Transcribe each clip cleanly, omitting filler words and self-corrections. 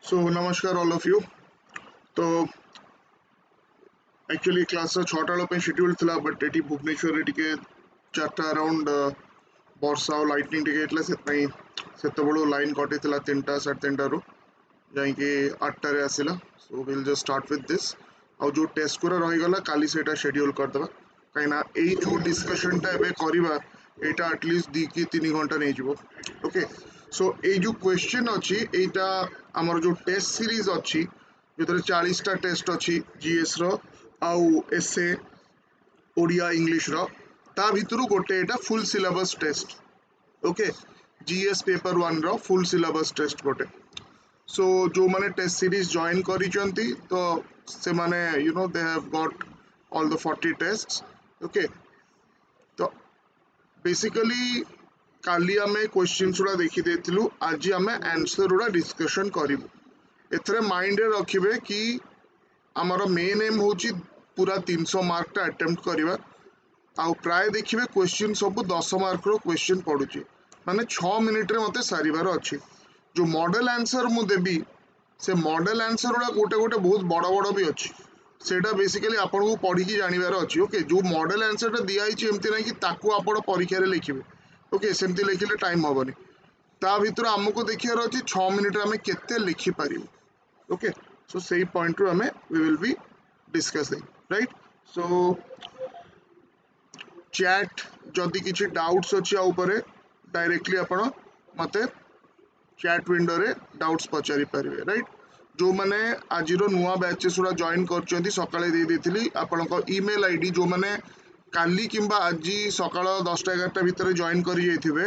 सो नमस्कार all of you. तो actually class 6टा schedule थिला बट एटी भुवनेश्वर रे टिके 4टा अराउंड वर्षा और लाइटनिंग टिके हेतला सेते बळो लाइन कटि थिला 3टा 3:30 रु जाईके 8टा रे आसिला। So will just start with this. आ जो टेस्ट कुरा रही गला काली सेटा शेड्यूल कर दबा काइना एई जो डिस्कशन टा एबे करिबा एटा एटलीस्ट 2 की 3 घंटा नै जिवो। ओके सो एई जो क्वेश्चन अछि एटा हमर जो टेस्ट सीरीज अछि जो 40टा टेस्ट अछि जीएस रो आउ एसए ओडिया इंग्लिश रो ता भितरु गोटे एटा full syllabus test. Okay GS paper 1 रो फुल सिलेबस टेस्ट गोटे। सो जो माने टेस्ट सीरीज जॉइन करिचंती तो से माने you know they have got all the 40 tests. Okay तो बेसिकली काली आमे क्वेश्चंस गुड़ा देखि देथिलु आज आमे आंसर गुड़ा डिस्कशन करिवु। एथरे माइंड रे रखिबे कि आमर मेन एम होची पूरा 300 मार्क टा अटेम्प्ट करिवा आउ प्राय देखिबे क्वेश्चन सब 10 मार्क रो क्वेश्चन पडुची माने 6 मिनिट रे मते सारिबार अछि। जो मॉडल आंसर मु देबी से मॉडल आंसर गुड़ा गोटे गोटे बहुत बड़ बड़ भी अछि सेटा बेसिकली आपन को पढ़ी की जानिबार अछि। ओके जो मॉडल आंसर टा दिया हिची एमति नै कि ताकू आपण परीक्षा रे लिखिबे। ओके सेमति लिखिले टाइम हबनी ता भितर हमको देखियार अछि 6 मिनिट रे हमें केते लिखि पारिबो। ओके सो सेही पॉइंट रो हमें we will be discussing right. So chat जदि किछि डाउट्स अछि आ ऊपर डायरेक्टली आपण मते चैट विंडो रे डाउट्स पचारि पारिबे राइट। जो माने आज नुआ बैचेस गुड़ा जॉइन कर सकाळे दे देथिली आपनको ईमेल आईडी जो माने काली किंबा आज सकाळ 10टा 11टा भितर जॉइन करि जाइथिबे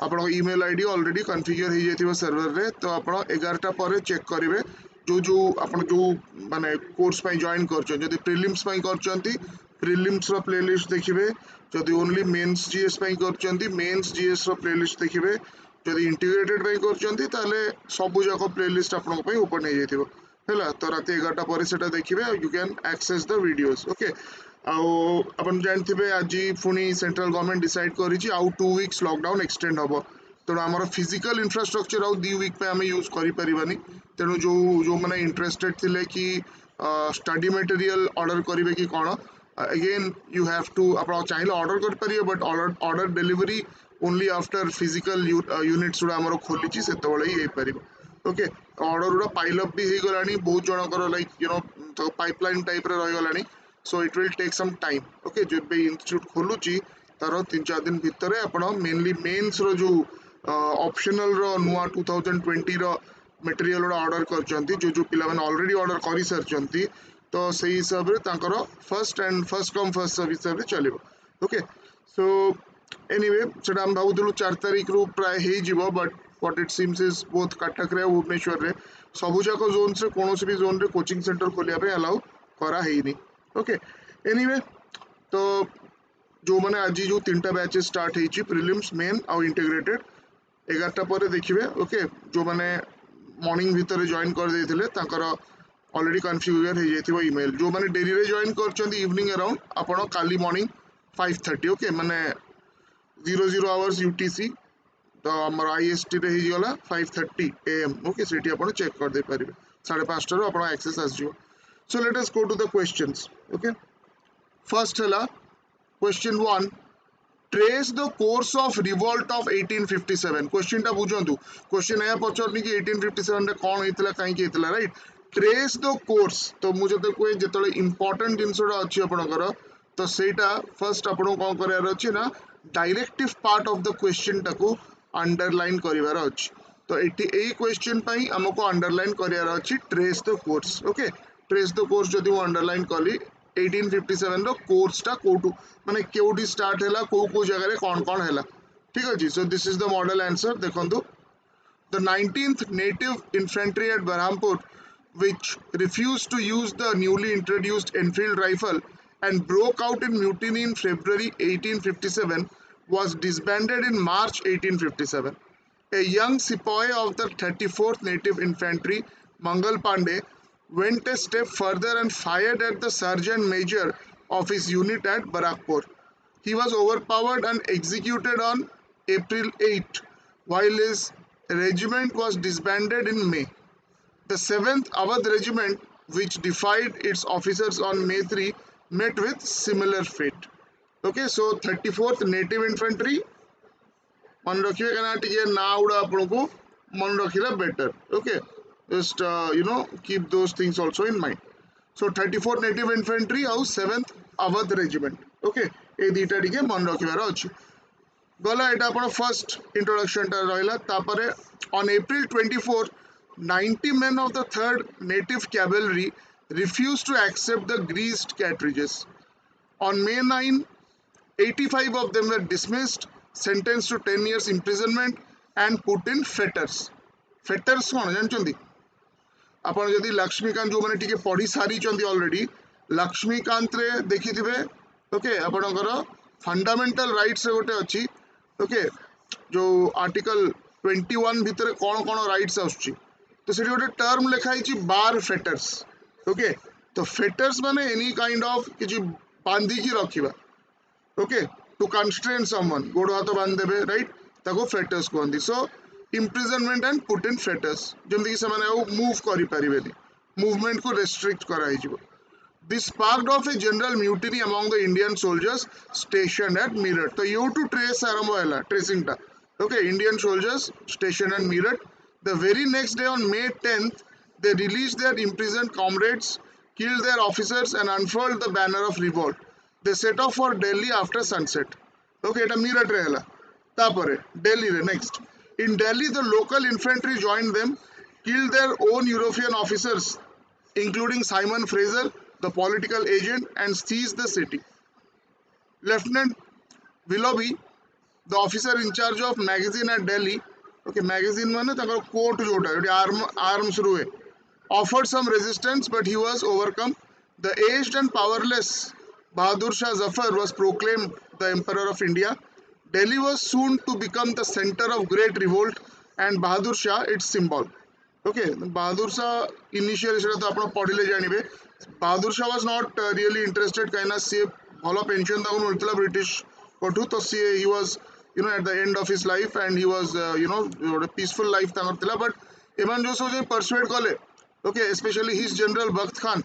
आपनको ईमेल आईडी ऑलरेडी कॉन्फ़िगर हो जाइथिबो सर्वर रे। तो आपण 11टा पर चेक करिवे जो जो आपण जो माने कोर्स पई जॉइन करछन जदि प्रीलिम्स पई करछंती प्रीलिम्स रो प्लेलिस्ट देखिबे जदि ओनली मेंस जीएस पई करछंती मेंस जीएस रो प्लेलिस्ट देखिबे जदि इंटीग्रेटेड पई करछंती ताले सबु जाको प्लेलिस्ट आपन पई ओपन हो जाइथिबो हैला। तो रात 11टा पर सेटा देखिबे you can access the videos. Okay आउ अपन जानथिबे आज पुनी सेंट्रल गवर्नमेंट डिसाइड करिछि आउ 2 वीक्स लॉकडाउन एक्सटेंड हबो तेणु आमर फिजिकल इंफ्रास्ट्रक्चर आउ 2 वीक पे हमें यूज करि परिबानी। तेणु जो जो माने इंटरेस्टेड थिले कि स्टडी मटेरियल ऑर्डर करिवे कि कोन अगेन यू हैव टू आपण चाहिले ऑर्डर कर परिबे but order delivery only after physical units गुड़ा आमर खोली सेते बळे ही परिबो। ओके ऑर्डर गुड़ा पाइल अप भी हे गलानी बहुत जनकर like you know pipeline type रे रहि गलानी। So it will take some time. Okay जो बे इंस्टीट्यूट खोलुची तार 3-4 दिन भितर आपण मेनली मेंस रो जो ऑप्शनल रो नुआ 2020 रो मटेरियल रो ऑर्डर करचंती जो जो पिला माने ऑलरेडी ऑर्डर करि सरचंती तो सही हिसाब रे तांकर फर्स्ट कम फर्स्ट सर्व हिसाब रे चलिबो। ओके सो एनीवे सेटा हम भाबुदलु 4 तारिख रु प्राय हे जिवो but what it seems is both Cuttack रे भुवनेश्वर रे सबु जाको जोन से कोनोसी भी जोन रे कोचिंग सेंटर खोलिया पे अलाउ करा हेनी। ओके एनीवे तो जो माने आज जो 3टा बैचेस स्टार्ट हेची प्रीलिम्स मेन आउ इंटीग्रेटेड 11टा पर देखिबे। ओके जो माने मॉर्निंग भीतर जॉइन कर देथिले तांकर ऑलरेडी कॉन्फ़िगर हो जाइथिबो ईमेल जो माने डेली रे जॉइन करचंदी इवनिंग अराउंड आपण काली मॉर्निंग 5:30 ओके माने 00 आवर्स यूटीसी तो हमर आईएसटी रे ही गला 5:30 एएम। ओके सेठी आपण चेक कर दे परिबे 5:30 रो आपण एक्सेस आस जिवो। So let us go to the questions. Okay first हला question 1 trace the course of revolt of 1857। Question टा बुझंतु क्वेश्चन या पचरनी कि 1857 रे कोन हेतला काई कि हेतला राइट। ट्रेस द कोर्स तो मु जते कोइ जतले इंपोर्टेंट जिंसडा अछि आपनकर तो सेटा फर्स्ट आपन कोन करयार अछि ना directive part of the question टाको अंडरलाइन करिवार अछि। तो एटी ए क्वेश्चन पई हमको अंडरलाइन करियार अछि trace the course. Okay trace the course जदि मु अंडरलाइन कली 1857 रो कोर्स टा कोटू माने केउडी स्टार्ट हैला को जगह रे कोन कोन हैला ठीक अछि। सो this is the model answer देखंतु the 19th native infantry at Berhampur which refused to use the newly introduced Enfield rifle and broke out in mutiny in February 1857 was disbanded in March 1857. A young sepoy of the 34th Native Infantry, Mangal Pandey, went a step further and fired at the sergeant major of his unit at Barakpur. He was overpowered and executed on April 8, while his regiment was disbanded in May. The 7th Awadh Regiment, which defied its officers on May 3, met with similar fate. Okay, so 34th Native Infantry, मन रखिए कहना टिके ना उड़ा आपन को मन रखिला better. Okay, just keep those things also in mind. So 34th Native Infantry ଆଉ 7th Awadh Regiment. Okay, ए दीटा टिके मन रखिबार अछि. गला एटा अपन फर्स्ट इंट्रोडक्शन टा रहिला. तापरे on April 24, 90 men of the 3rd Native Cavalry refused to accept the greased cartridges. On May 9, 85 of them were dismissed, sentenced to 10 years imprisonment and put in fetters. Fetters कौन जानछंती? आपण जदि लक्ष्मीकांत जो माने टिके पढ़ी सारी चंदी ऑलरेडी लक्ष्मीकांत रे देखिथिबे. ओके आपणकर फंडामेंटल राइट्स रे गोटे अछि. ओके जो आर्टिकल 21 भितर कौन कौन राइट्स आछी तो सेठी गोटे टर्म लिखाई छी बार फेटर्स. ओके तो फेटर्स माने एनी काइंड ऑफ किछि बांधी की रखिबा. ओके टू कंस्ट्रेन समवन गोड़ हाथ बांध देबे राइट ताको फेटर्स कहंदी. So imprisonment and put in fetters जेमति कि से माने मूव करि परिबेनी मूवमेंट को रेस्ट्रिक्ट कराई जिवो. This sparked off a general mutiny among the Indian soldiers stationed at Meerut. तो you to trace आरंभ हैला tracing टा. Okay, Indian soldiers stationed at Meerut. The very next day on May 10th, they released their imprisoned comrades, killed their officers and unfurled the banner of revolt. They set off for Delhi after sunset. Okay, এটা Meerut रे हैला. तापरे Delhi रे next. In Delhi, the local infantry joined them, killed their own European officers, including Simon Fraser, the political agent, and seized the city. Lieutenant Willoughby, the officer in charge of magazine at Delhi, okay, magazine माने ताकर court जोटा जोटी arms रुए, offered some resistance but he was overcome. The aged and powerless Bahadur Shah Zafar was proclaimed the Emperor of India. Delhi was soon to become the center of great revolt and Bahadur Shah its symbol. Okay, Bahadur Shah initially सेटा तो आपण पढिले जानिबे. Bahadur Shah was not really interested काइना से भलो pension ताको मिलतला British कोठू तो से he was at the end of his life and he was a peaceful life ताकर थिला. But एमन जो सो जे परसुएड कले ओके स्पेशली हिज जनरल बख्त खान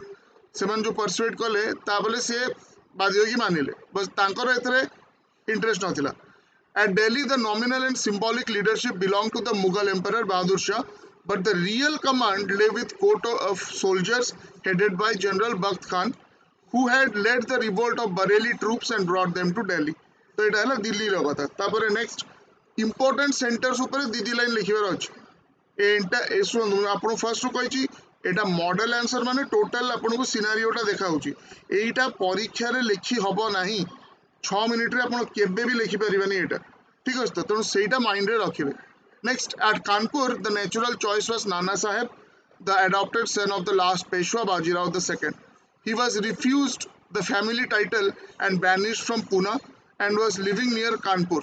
सेमन जो परसुएड कले ताबले से बाजियो की मानिले बस तांकर एथरे interest नथिला. At Delhi, the nominal and symbolic leadership belonged to the Mughal Emperor Bahadur Shah, but the real command lay with court of soldiers headed by General Bakht Khan, who had led the revolt of Bareilly troops and brought them to Delhi. तो এটা হলো দিল্লির কথা. তারপরে next important saunters উপরে দিদি line লিখিবার আছে. এইটা শুনুন আপনার ফার্স্ট কইছি এটা মডেল आंसर মানে টোটাল আপনাকে সিনারিওটা দেখাউছি. এইটা পরীক্ষারে লিখি হবো ନାହିଁ 6 मिनिट रे आपण केबे भी लिखि परिबानी एटा. ठीक अछि तो तेणु सेटा माइंड रे रखिबे. Next at Kanpur the natural choice was Nana Sahib, the adopted son of the last Peshwa Bajirao II. He was refused the family title and banished from Pune and was living near Kanpur.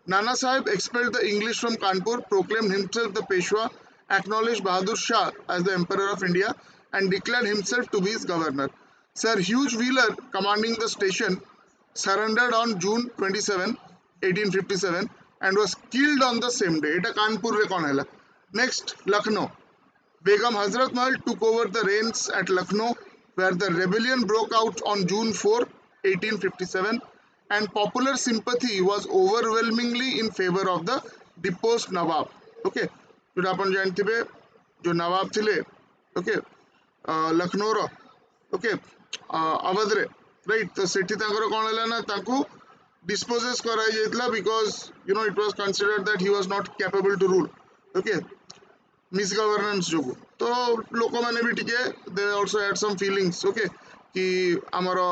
Nana Sahib expelled the English from Kanpur, proclaimed himself the Peshwa, acknowledged Bahadur Shah as the Emperor of India and declared himself to be his governor. Sir Hugh Wheeler, commanding the station, surrendered on June 27, 1857 and was killed on the same day. Eta Kanpur re kon hela. Next, Lucknow. Begum Hazrat Mahal took over the reins at Lucknow, where the rebellion broke out on June 4, 1857 and popular sympathy was overwhelmingly in favor of the deposed Nawab. Okay, जो अपन जानथिबे जो नवाब थिले okay Lucknow रो okay Awadh रे right. तो सेठी तांकर कोन हला ना ताकू disposes कराई जेतला because it was considered that he was not capable to rule. Okay misgovernance जो तो लोक माने भी टिके दे also had some feelings. Okay कि हमरो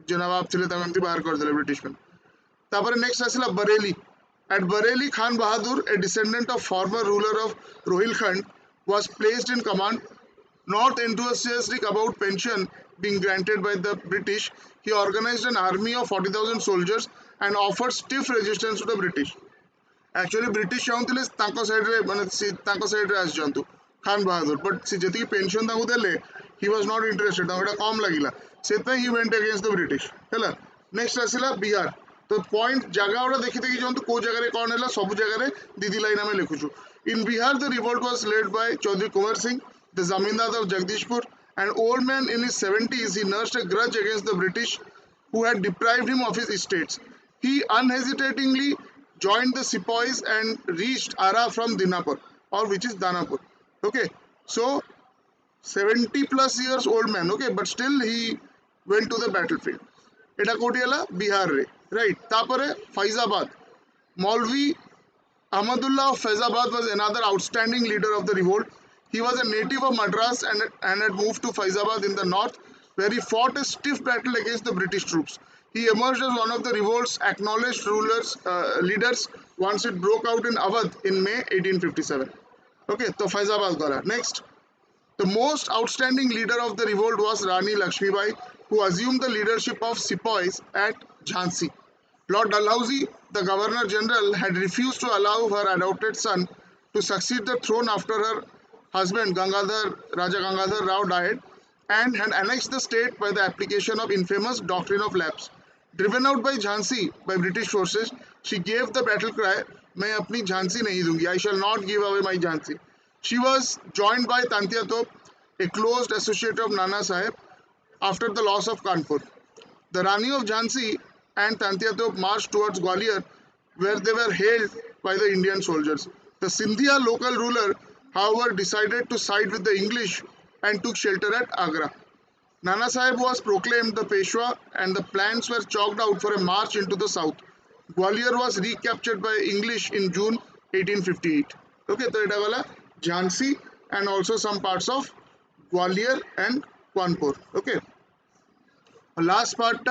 जो नवाब थिले तांती बाहर कर देले ब्रिटिश में. तापर नेक्स्ट आसिला Bareilly. At Bareilly, Khan Bahadur, a descendant of former ruler of Rohilkhand, was placed in command. Not enthusiastic about pension being granted by the British, he organized an army of 40,000 soldiers and offered stiff resistance to the British. Actually, British चाहूँते तांको side रे माने तांको side रे आस जांतु खान बहादुर but सी जति pension तांको देले he was not interested. तांको एटा कम लागिला सेते he went against the British. हैला. नेक्स्ट आसिला बिहार. तो पॉइंट जगह ओडा देखि देखि जंतु को जगह रे कोन हला सब जगह रे दीदी लाइन में लिखुछु. In Bihar the revolt was led by Chaudhary Kunwar Singh. the zamindar of Jagdishpur. An old man in his 70s, he nursed a grudge against the British who had deprived him of his estates. He unhesitatingly joined the sepoys and reached Ara from Dinapur, or which is Danapur. Okay, so 70 plus years old man, okay, but still he went to the battlefield. Eta koti hela Bihar re, right? Tapare Faizabad. Maulvi Ahmadullah of Faizabad was another outstanding leader of the revolt. He was a native of Madras and had moved to Faizabad in the north, where he fought a stiff battle against the British troops. He emerged as one of the revolt's acknowledged leaders once it broke out in Awadh in May 1857. Okay, so Faizabad gala. Next, the most outstanding leader of the revolt was Rani Lakshmibai, who assumed the leadership of sepoys at Jhansi. Lord Dalhousie, the Governor General, had refused to allow her adopted son to succeed the throne after her husband Raja Gangadhar Rao died, and had annexed the state by the application of infamous doctrine of lapse. Driven out by Jhansi by British forces, she gave the battle cry, "मैं अपनी झांसी नहीं दूंगी," I shall not give away my Jhansi. She was joined by Tantia Top, a close associate of Nana Sahib, after the loss of Kanpur. The Rani of Jhansi and Tantia Top marched towards Gwalior, where they were hailed by the Indian soldiers. The Sindhia local ruler, however, decided to side with the English and took shelter at Agra. Nana Sahib was proclaimed the Peshwa, and the plans were chalked out for a march into the south. Gwalior was recaptured by English in June 1858. Okay, so এটা গলা Jhansi and also some parts of Gwalior and Kanpur. Okay, last part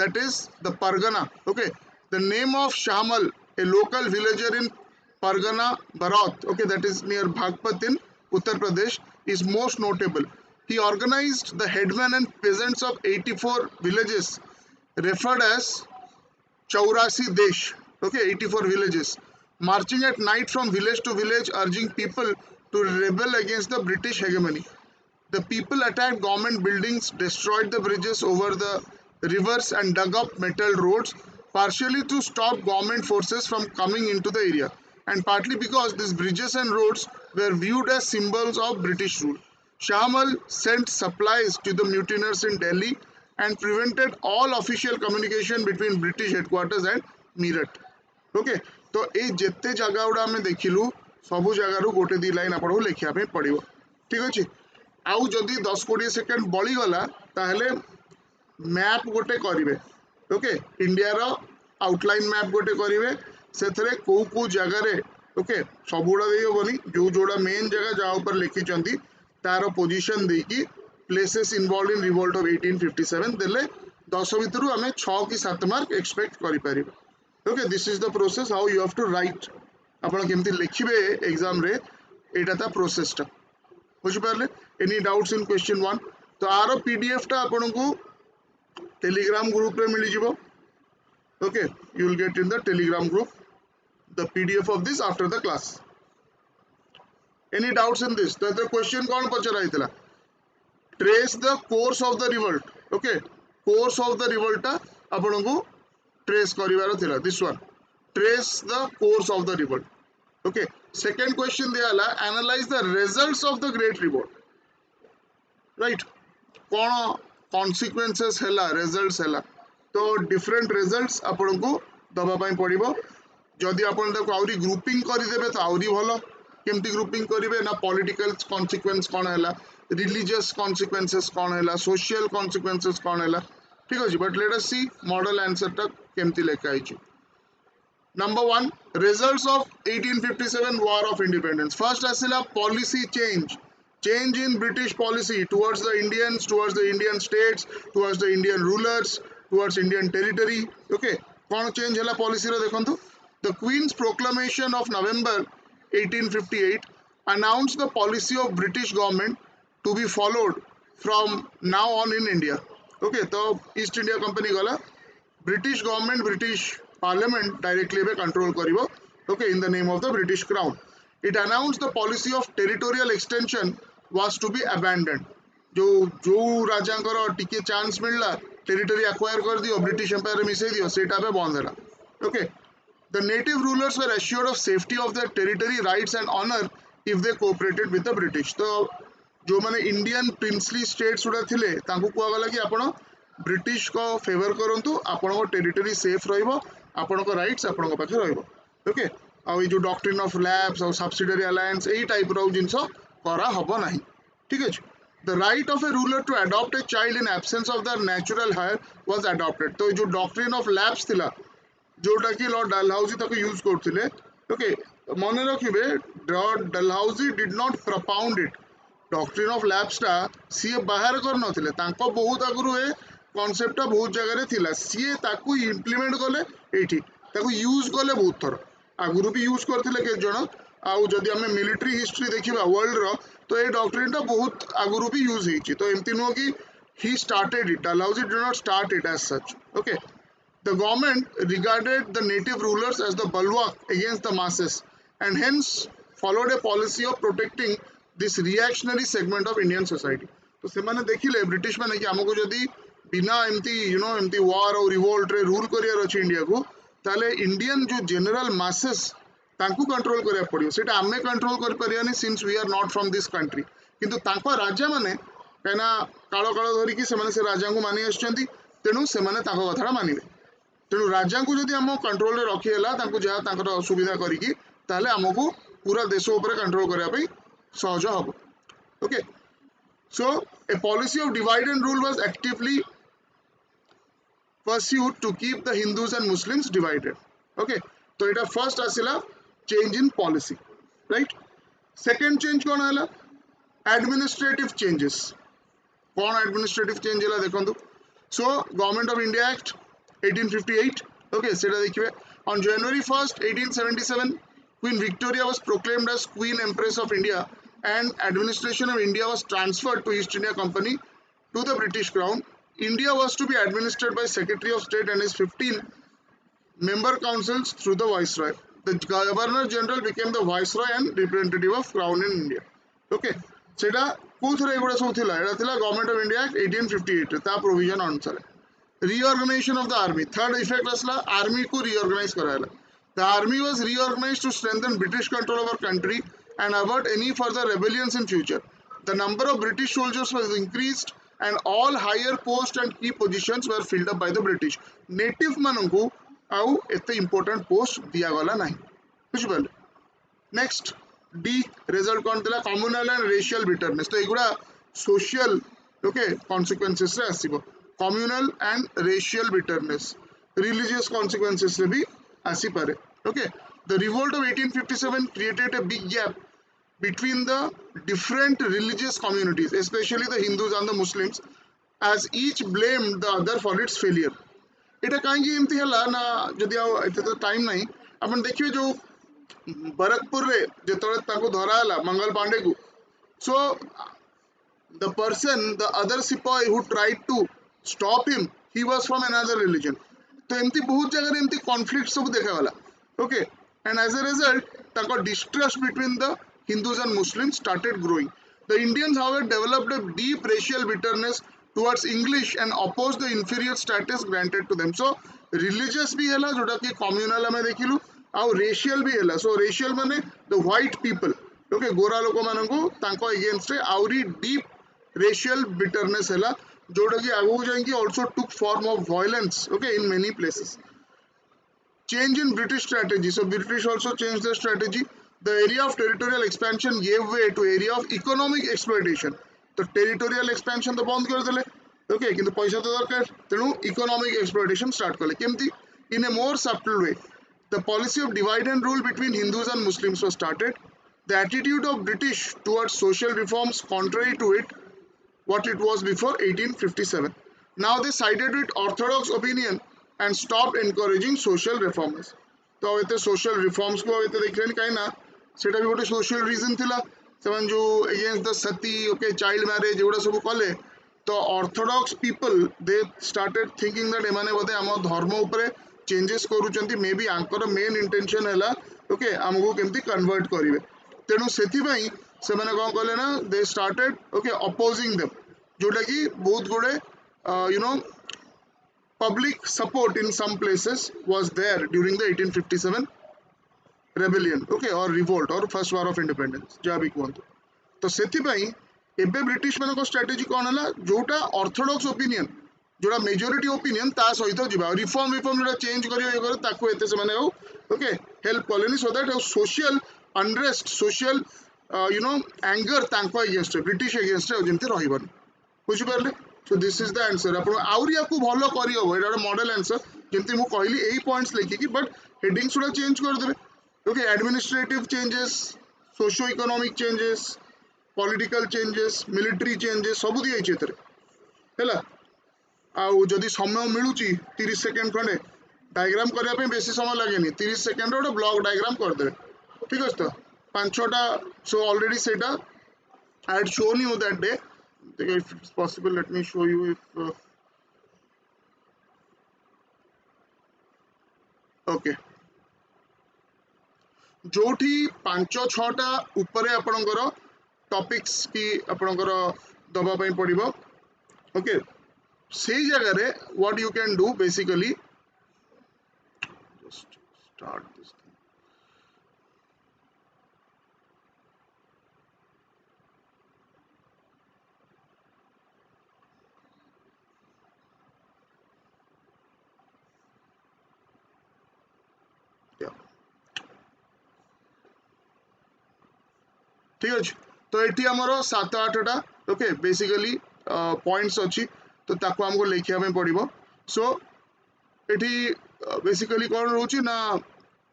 that is the Pargana. Okay, the name of Shamal, a local villager in Pargana Bharat, okay, that is near Bhagpat in Uttar Pradesh, is most notable. He organized the headmen and peasants of 84 villages, referred as Chaurasi Desh, okay, 84 villages, marching at night from village to village, urging people to rebel against the British hegemony. The people attacked government buildings, destroyed the bridges over the rivers, and dug up metal roads, partially to stop government forces from coming into the area, and partly because these bridges and roads were viewed as symbols of British rule. Shamal sent supplies to the mutineers in Delhi and prevented all official communication between British headquarters and Meerut. Okay, तो ये जिते जगह गुड़ा आम देखिलु सबू जगार गोटे दी line आपको लिखा पड़ो. ठीक अच्छे. आउ जदि 10-20 सेकेंड बळीगला ताहले मैप गोटे करेंगे. ओके, इंडिया रो आउटलाइन मैप गोटे करेंगे से कौ जगार ओके सबुड़ा देबनी जो जोड़ा मेन जगह जहाँ ऊपर लिखिं तार पोजिशन देकी places involve in revolt of 1857 देले 10 भितर आम 6 कि 7 मार्क एक्सपेक्ट करें. Okay, this is the process how you have to write. आपड़ केमती लिखे एग्जाम रे एटा ता प्रोसेसटा बुझिपारे. Any doubts in question 1? तो आर पीडीएफ टा आपन को टेलीग्राम ग्रुप रे मिली जिवो. Okay, you will get in the Telegram group the PDF of this after the class. Any doubts in this? तो क्वेश्चन कौन पचराइतला? Trace the course of the revolt. Okay, course of the revolt आपन को trace करिवार थिला. This one, trace the course of the revolt. Okay, second question दियाला analyse the results of the great revolt. Right, कौन consequences हैला, results हैला. तो different results आपन को दबा पाई पड़िबो. जदि आपन ताको आउरी ग्रुपिंग करि देबे तो आउरी भलो. केमती ग्रुपिंग करिवे ना, पॉलिटिकल कॉन्सिक्वेंस कौन हैला, रिलीजियस कॉन्सिक्वेंसेस कौन हैला, सोशल कॉन्सिक्वेंसेस कौन हैला. ठीक अछि, but let us see model answer ता केमती लेखा आइछि. Number 1, results of 1857 War of Independence. First asila policy change in British policy towards the Indians, towards the Indian states, towards the Indian rulers, towards Indian territory. Okay, कौन change हला policy रो देखंतु. The Queen's proclamation of November 1858 announced the policy of British government to be followed from now on in India. Okay, तो East India Company गला British government, British Parliament directly control karibo. Okay, in the name of the British Crown. It announced the policy of territorial extension was to be abandoned. जो राजांकर टिके chance मिलला territory acquire कर दियो, British empire मिसई दियो, सेटा पे बंद हैला. Okay, the native rulers were assured of safety of their territory, rights and honor if they cooperated with the British. तो जो माने इंडियन प्रिंसली स्टेट्स गुड़ा थिले तांको कुआ गला कि आपण ब्रिटिश को फेवर करंतु आपण को टेरिटरी सेफ रहइबो आपण को राइट्स आपण को पाखे रहइबो ओके आ जो डॉक्ट्रिन ऑफ लैब्स और सब्सिडियरी अलायंस एई टाइप रो जिंसो करा हबो नाही ठीक अछि the right of a ruler to adopt a child in absence of the natural heir was adopted तो जो डॉक्ट्रिन ऑफ लैब्स थिला जोटा कि लॉर्ड डलहाउसी ताको यूज करथिले ओके मन रखिबे Lord Dalhousie did not propound it doctrine of lapse टा सी बाहर कर नथिले तांको बहुत आगुरु ए कॉन्सेप्ट बहुत जगह थिला सी ताकू इम्प्लीमेंट कले एठी ताकू यूज कले बहुत थर आगुरु भी यूज करथिले के जण आउ जदि हमें मिलिट्री हिस्ट्री देखिबा वर्ल्ड रो तो ए डॉक्ट्रिन टा बहुत आगुरु भी यूज हेछि तो एमति नो कि he started it Dalhousie did not start it as such okay The government regarded the native rulers as the bulwark against the masses and hence followed a policy of protecting this reactionary segment of Indian society. तो से माने देखिले British माने कि हमको जदी बिना एमती एमती वार और रिवोल्ट रे रूल करियर अछि इंडिया को ताले इंडियन जो जनरल मासेस तांकू कंट्रोल करिया पड़ियो सेटा हमें कंट्रोल कर परियानी since we are not from this country किंतु तांको राजा माने काना कालो कालो धरि कि से माने से राजा को मानि आछंती तेनु से माने तांको कथरा मानिबे तेणु राजा को जदि आम कंट्रोल रखीला जहाँ सुविधा करी आमको पूरा देश उपर कंट्रोल करने सहज हम okay so a policy of divide and rule was actively pursued to keep the Hindus and Muslims divided okay तो यहाँ फर्स्ट आसला change in policy right second change कौन है एडमिनिस्ट्रेटिव चेंजेस कौन एडमिनिस्ट्रेटिव चेंज है देखो so government of India act 1858 okay सेटा देखिबे on January 1st 1877 Queen Victoria was proclaimed as Queen Empress of India and administration of India was transferred to East India Company to the British Crown. India was to be administered by Secretary of State and his 15 member councils through the Viceroy. The Governor General became the Viceroy and representative of Crown in India. Okay सेटा कोथरे एगुडा सब थिला एटा थिला government of India act 1858 ता provision अनुसार reorganization of the army third effect asla army को reorganize करायला the army was reorganized to strengthen British control over country and avert any further rebellions in future the number of British soldiers was increased and all higher posts and key positions were filled up by the British native मानंकु आउ एते important post दिया गला नाही बुझ पाले next D result कौन दिला communal and racial bitterness तो एगुडा social okay consequences रे आसीबो communal and racial bitterness religious consequences भी आसी पारे okay the revolt of 1857 created a big gap between the different religious communities especially the Hindus and the Muslims as each blamed the other for its failure एटा काहे एमती हला ना जदि एते तो टाइम नहीं अपन देखिए जो बरकपुर रे जेतळे ताको धरा हला मंगल पांडे को so the person the other sipahi who tried to stop him he was from another religion तो एमती बहुत जगह एमती कॉन्फ्लिक्ट सब देखा वाला okay and as a result ताको distrust between the Hindus and Muslims started growing the Indians however developed a deep racial bitterness towards English and opposed the inferior status granted to them so religious भी हैला जोटा कि communal हमें देखिलु आउ racial भी हैला so racial माने the white people okay गोरा लोक मानंको तांको अगेंस्ट रे आउरी deep racial bitterness हैला जोटा कि आगु जाएंगे also took form of violence okay in many places change in British strategy so British also changed their strategy the area of territorial expansion gave way to area of economic exploitation तो territorial expansion तो बंद कर देले okay किंतु पैसा तो दरकार तेनु economic exploitation start करले केमती in a more subtle way the policy of divide and rule between Hindus and Muslims was started the attitude of British towards social reforms contrary to it what it was before 1857 now they sided with orthodox opinion and stopped encouraging social reforms तो एते social reforms को एते देखलेन काई ना सेटा भी गोटे social reason थिला सेवन जो against the sati okay child marriage एगुडा सब कले तो orthodox people they started thinking that एमाने बोधे हम धर्म ऊपर changes करूचंती मे बी आंकर मेन इंटेंशन हैला ओके हमको केमती कन्वर्ट करिवे तेनु सेथि पई से माने कोन कहले ना they started okay opposing them जोटा कि बहुत गुडे you know public support in some places was there during the 1857 rebellion okay or revolt or first war of independence जहाँ भी कहतु तो सेथि पई एबे ब्रिटिश मानको स्ट्रेटेजी कौन है जोटा ऑर्थोडॉक्स ओपिनियन जोटा मेजोरिटी ओपिनियन ता सहित जीवा रिफॉर्म जोटा चेंज करियो ताको एते से माने ओके हेल्प कलेनी so that social unrest social you know anger तांको अगेंस्ट ब्रिटिश अगेंस्ट जेमती रहबन बुझि परले so this is the answer अपन आउरी आपको भलो करि हो एटा मॉडल आंसर जेमती मु कहली एई पॉइंट्स लेखि कि बट हेडिंग्स उडा चेंज कर देबे okay administrative changes socio economic changes political changes military changes सब दिए एथरे हैला आउ जदि समय मिलूची 30 सेकंड खंडे डायग्राम करबा पे बेसी समय लागेनी 30 सेकंड रो ब्लॉक डायग्राम कर देबे ठीक अछि तो पांच छटा सो ऑलरेडी सेटा I had shown you that day if it's possible let me show you if okay जोठी पांच छटा ऊपर आपणकर टॉपिक्स की आपणकर दबा पई पड़िबो ओके से जगह रे what you can do basically just start this thing yeah ठीक अछि तो एठी हमरो 7-8टा ओके बेसिकली पॉइंट्स अछि तो ताको हमको लेखिया में पड़िबो सो एठी बेसिकली कोन रहउची ना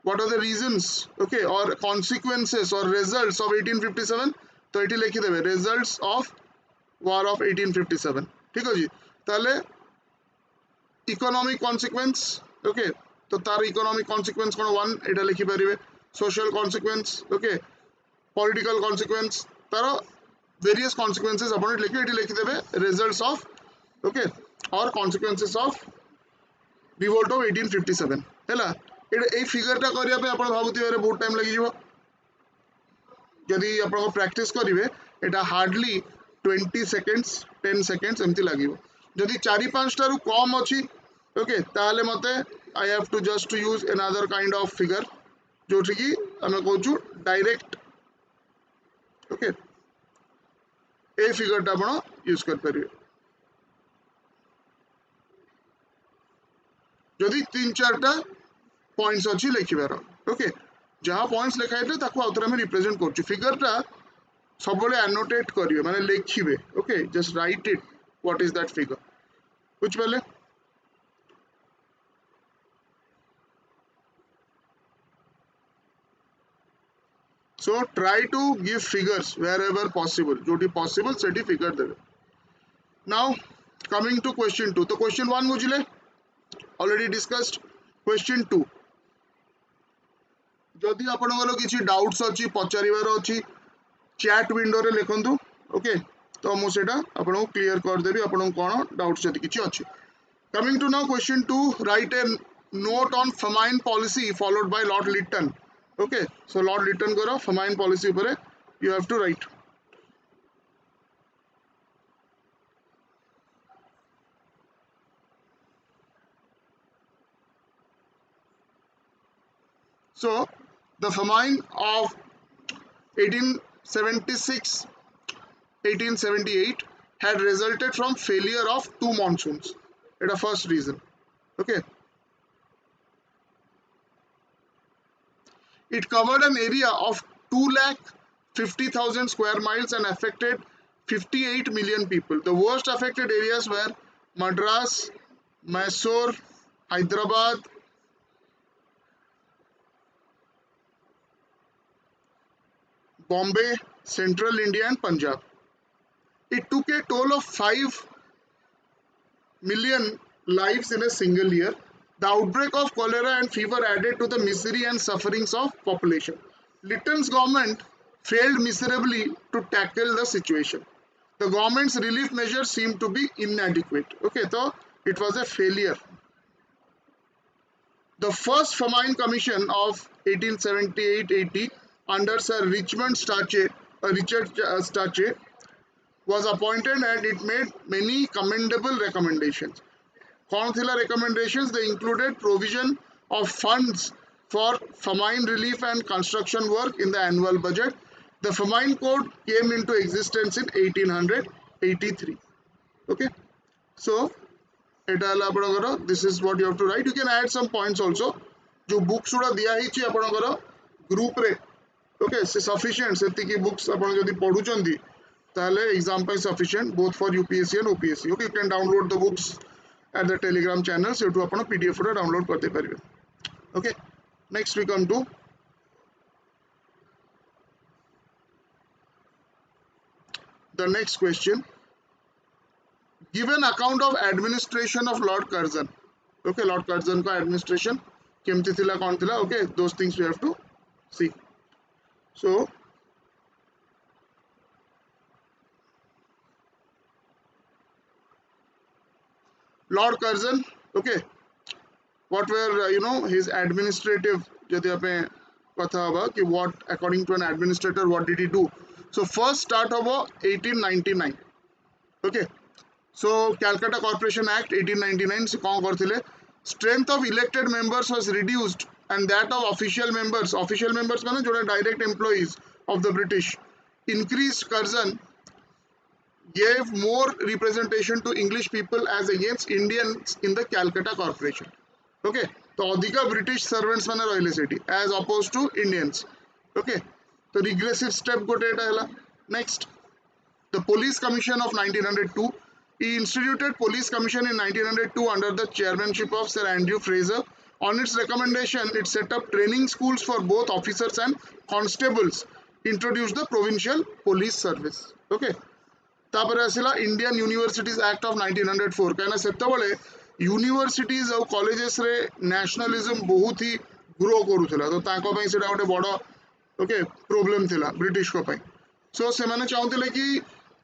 what are the reasons okay or consequences or results of 1857 तो एठी लिखि देबे results of war of 1857 ठीक अछि ताले इकोनॉमिक कॉन्सिक्वेंस ओके तो तार इकोनॉमिक कॉन्सिक्वेंस कोन 1 एटा लिखि परिबे social consequence okay political consequence तार वेरियस कॉन्सिक्वेंसेस अपन लिखि देबे रिजल्ट्स ऑफ ओके और कॉन्सिक्वेंसेस ऑफ रिवोल्ट ऑफ 1857 हैला ए फिगर टा करिया पे अपन भाबुतिबे बहुत टाइम लागि जिवो यदि अपन प्रैक्टिस करिवे एटा हार्डली 20 सेकंड्स 10 सेकंड्स एमती लागिवो यदि 4-5 टारु कम अछि ओके ताले मते I have to just to use another kind of figure जोठी की हमें कहूछु डायरेक्ट ओके ए फिगर टा आपण यूज कर परिवे जदि 3-4टा पॉइंट्स अच्छी लिखिबार ओके जहाँ पॉइंट्स लिखा है ताको आउथरे में रिप्रेजेंट करछु फिगर टा सब बळे एनोटेट करिवे माने लिखिबे okay just write it what is that figure कुछ पहले so try to give figures where possible जोटी पॉसिबल सेटी फिगर देबे नाउ कमिंग टू क्वेश्चन 2 तो क्वेश्चन 1 बुझिले ऑलरेडी डिस्कस्ड क्वेश्चन 2 जदि आपनकर किसी डाउट्स अच्छी पचारिबार अच्छी चैट विंडो रे लिखंतु ओके तो मु सेटा आपनको क्लियर कर देबी आपनको कोन डाउट्स जदि किछि अच्छी coming to now question 2 write a note on famine policy followed by Lord Lytton okay so Lord Lytton करो फमाइन पॉलिसी ऊपर you have to write So, the famine of 1876-1878 had resulted from failure of 2 monsoons. It's the first reason. Okay. It covered an area of 250,000 square miles and affected 58 million people. The worst affected areas were Madras, Mysore, Hyderabad, Bombay, Central India and Punjab. It took a toll of 5 million lives in a single year. The outbreak of cholera and fever added to the misery and sufferings of population. Lytton's government failed miserably to tackle the situation. The government's relief measures seemed to be inadequate. Okay, so it was a failure. The first famine commission of 1878-80 under Sir Richard Stache was appointed and it made many commendable recommendations. कौन थिला recommendations? They included provision of funds for famine relief and construction work in the annual budget. The Famine Code came into existence in 1883. Okay, so this is what you have to write. You can add some points also. जो books गुड़ा दिया ही आपणकर group रे okay से sufficient से books आप पढ़ुंट ताले exam पे sufficient both for UPSC and OPSC. Okay, you can download the books at the Telegram channel से आप पीडीएफ डाउनलोड करते पारे. Okay, next we come to the next question. Give an account of administration of Lord Curzon. Okay, Lord Curzon का administration केमती थिला कौन थिला. Okay, those things we have to see. So Lord Curzon, okay, what were his administrative यदि आपे कथा होगा कि what according to an administrator what did he do. So first start होगा 1899. Okay. So Calcutta Corporation Act 1899 से कौन करथिले. Strength of elected members was reduced and that of official members माने जोड़े direct employees of the British increased. Curzon gave more representation to English people as against Indians in the Calcutta Corporation. Okay, तो अधिका British servants माने रहिले सेठी as opposed to Indians. Okay, तो regressive step गोटे एटा हला. Next, the Police Commission of 1902. He instituted Police Commission in 1902 under the chairmanship of Sir Andrew Fraser. On its recommendation, it set up training schools for both officers and constables. Introduced the Provincial Police Service. Okay. तापर आसिला Indian Universities Act of 1904. कहना सेतबले universities और colleges रे nationalism बहुत ही grow करूला. तो ताको पई सेटा गोटे बड़ ओके प्रॉब्लम थिला ब्रिटिश को पई. सो से माने चाहूतिले कि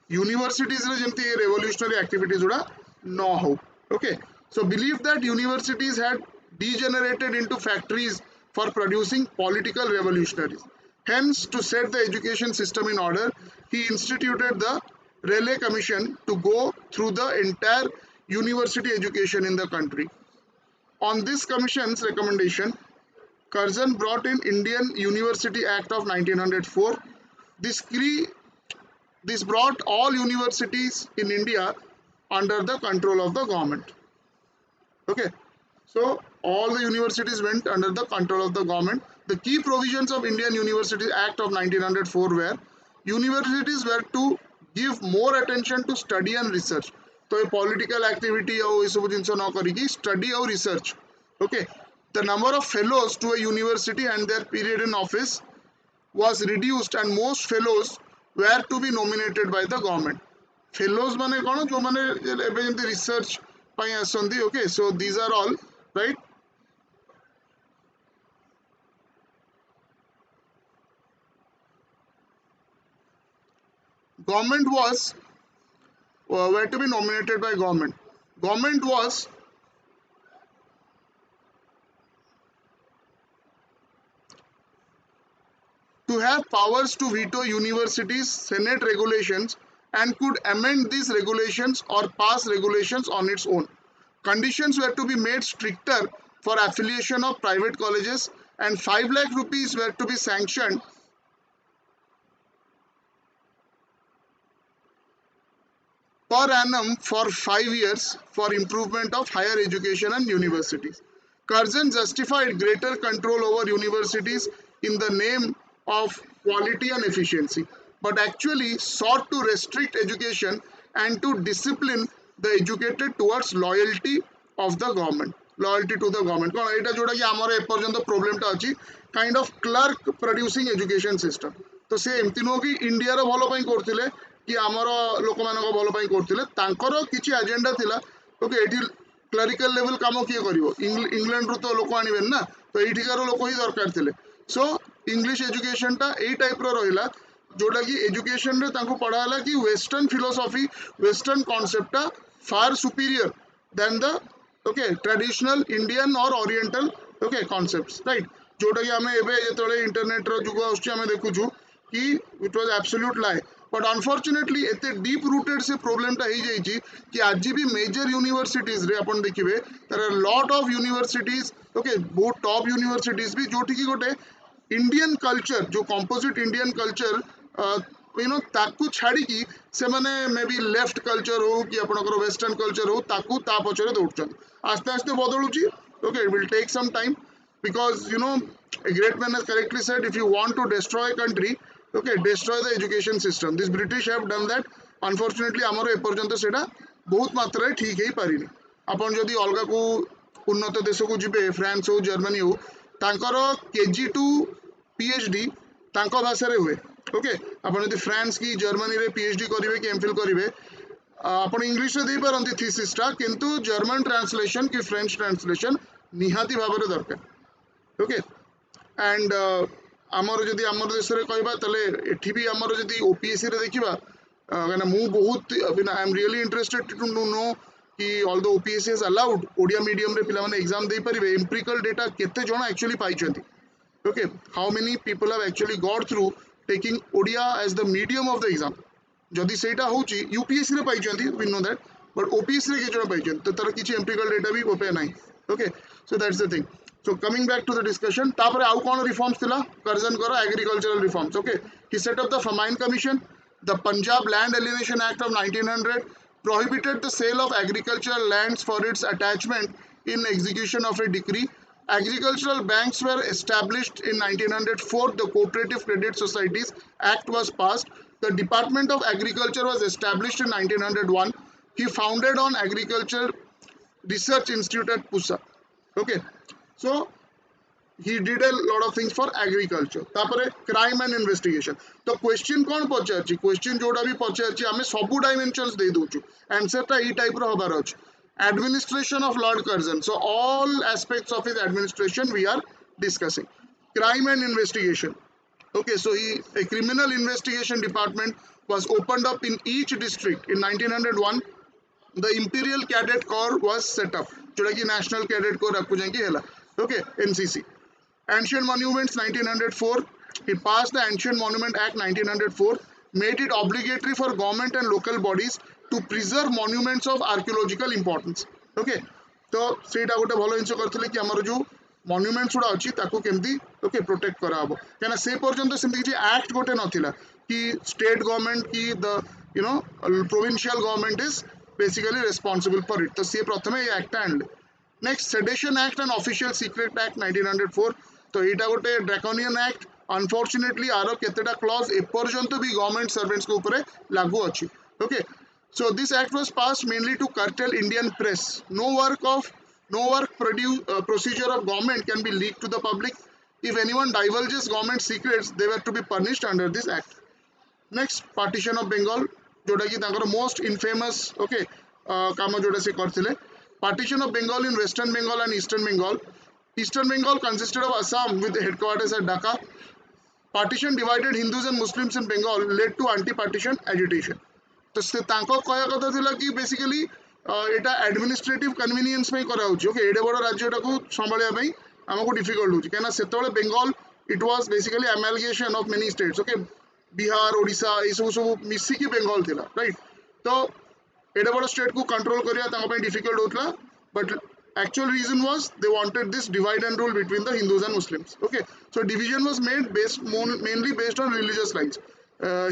यूनिवर्सिटीज रे जेमती रेवोल्यूशनरी एक्टिविटीज गुड़ा न हो. Okay, so believe that universities had degenerated into factories for producing political revolutionaries. Hence, to set the education system in order, he instituted the Raleigh Commission to go through the entire university education in the country. On this commission's recommendation, Curzon brought in Indian University Act of 1904. This brought all universities in India under the control of the government. Okay, so all the universities went under the control of the government. The key provisions of Indian University Act of 1904 were universities were to give more attention to study and research. तो political activity और इस सब जिनसे न करेगी study और research. Okay, the number of fellows to a university and their period in office was reduced and most fellows were to be nominated by the government. Fellows माने कौन जो माने एबे जंती research पाई आसंदी. Okay, so these are all right. Government was were to be nominated by government. Government was to have powers to veto universities' Senate regulations and could amend these regulations or pass regulations on its own. Conditions were to be made stricter for affiliation of private colleges and 5 lakh rupees were to be sanctioned per annum for 5 years for improvement of higher education and universities. Curzon justified greater control over universities in the name of quality and efficiency, but actually sought to restrict education and to discipline the educated towards loyalty of the government. Loyalty to the government. कौन एटा जोड़ा कि आमर ए पर्यंत problem टा अछि kind of clerk producing education system. तो से एमती नो कि इंडिया रो भलो पई करथिले कि आमर लोक मानको भलो पई करथिले तांकर किछि एजेंडा थिला. ओके, एठी क्लरिकल लेवल काम किए करिवो इंग्लैंड रो तो लोक आनिबेन ना, तो एठिकार लोक ही दरकार थिले. सो इंग्लिश एजुकेशन टा ए टाइप रो रहिला जोटा कि एजुकेशन रे तांको पढ़ाला कि वेस्टर्न फिलोसॉफी वेस्टर्न कॉन्सेप्ट टा far superior then the okay traditional Indian और ओरिएंटल ओके कॉन्सेप्ट्स. राइट, जोटा कि हमें एबे जेतले इंटरनेट रो जुग आउछ हमें देखुछु कि it was absolute lie. But unfortunately एते डीप रूटेड से प्रॉब्लम टा ही जाईची कि आज भी मेजर यूनिवर्सिटीज रे अपन देखिबे there are lot of universities okay बहुत टॉप यूनिवर्सिटीज भी जोठी कि गोटे इंडियन कल्चर जो composite Indian culture you know ताकू छाड़ी की से माने मे बी लेफ्ट कल्चर हो कि आपनकर वेस्टर्न कल्चर हो ताकू ता पछरे दौड़छन आस्ते आस्ते बदलुची okay it will take some time because you know a great man has correctly said if you want to destroy a country okay destroy the education system this british have done that unfortunately amaro eporjanto seta बहुत मात्रा रे ठीक हेई पारिनी आपन जदी अलगा को उन्नत देश को जिबे फ्रांस हो जर्मनी हो तांकर केजी टू पीएचडी तांको भाषा रे हुए ओके आपन जदी फ्रांस की जर्मनी रे पीएचडी करिवे कि एमफिल करिवे आपन इंग्लिश रे देई पारंती थीसिसटा किंतु जर्मन ट्रांसलेशन कि फ्रेंच ट्रांसलेशन निहाती भाबरे दरकार ओके एंड आमर जदि आमर देश रे कहबा तले एठी भी आमर जदि ओपीएससी रे देखिबा काना मु बहुत I am really interested to know कि all the OPSC is allowed Odia medium रे पिला माने एग्जाम दे परिबे एम्पिरिकल डेटा केते जण एक्चुअली पाइछंती okay how many people have actually got through taking Odia as the medium of the exam जदि सेटा होची यूपीएससी रे पाइछंती we know that but OPSC रे के जण पाइछंती तो तार किछि एम्पिरिकल डेटा भी ओपे नाही okay so that's the thing So coming back to the discussion, तापरे आउ कौन reforms थिला कर्जन करो agricultural reforms. Okay, he set up the Famine Commission. The Punjab Land Alienation Act of 1900 prohibited the sale of agricultural lands for its attachment in execution of a decree. Agricultural banks were established in 1904. The Cooperative Credit Societies Act was passed. The Department of Agriculture was established in 1901. He founded on Agriculture Research Institute at Pusa. Okay. So he did a lot of things for agriculture तापरे crime and investigation तो question कौन पचारची question जोड़ा भी पचारची हमें सबू dimensions दे दोचु answer ता ई type रो हबार अछि administration of Lord Curzon so all aspects of his administration we are discussing crime and investigation okay so a criminal investigation department was opened up in each district in 1901 the Imperial Cadet Corps was set up जोड़ा कि National Cadet Corps आपको जाएंगे हेला okay NCC Ancient Monuments 1904 he passed the Ancient Monument Act 1904 made it obligatory for government and local bodies to preserve monuments of archaeological importance okay तो सेटा गोटे भलो जिंस करथिले कि हमर जो monuments उडा अछि ताको केमती ओके प्रोटेक्ट करा हबो केना से पर्यंत सेमती कि एक्ट गोटे नथिला कि स्टेट गवर्नमेंट की the you know provincial government is basically responsible for it तो से प्रथमे ये act आनले Next, Sedition Act and Official Secret Act 1904. तो एटा गोटे ड्रैकोनियन एक्ट अनफॉर्चुनेटली आरो केतेटा क्लॉज ए पर्यंत भी गवर्नमेंट सर्वेंट्स को ऊपर लागू अछि okay so this act was passed mainly to curtail Indian press no work procedure of government can be leaked to the public if anyone divulges government secrets they were to be punished under this act next partition of Bengal जोटा कि तांकर most infamous okay काम जोटा से करथिले Partition of Bengal in Western Bengal and Eastern Bengal. Eastern Bengal consisted of Assam with headquarters at Dhaka. Partition divided Hindus and Muslims in Bengal led to anti-partition agitation. तो से तांको कहया कथा थिला कि बेसिकली एटा एडमिनिस्ट्रेटिव कन्वीनियंस में करा होची okay एडे बड़ राज्यटा को संभाळिया पई हमको डिफिकल्ट होची केना सेतबेले Bengal it was basically amalgamation of many states okay Bihar Odisha ए सब मिसी की बेंगल थिला राइट तो एडे बड़ स्टेट को कंट्रोल करिया तांको पे डिफिकल्ट होतला but actual reason was they wanted this divide and rule between the Hindus and Muslims okay so division was made mainly based on religious lines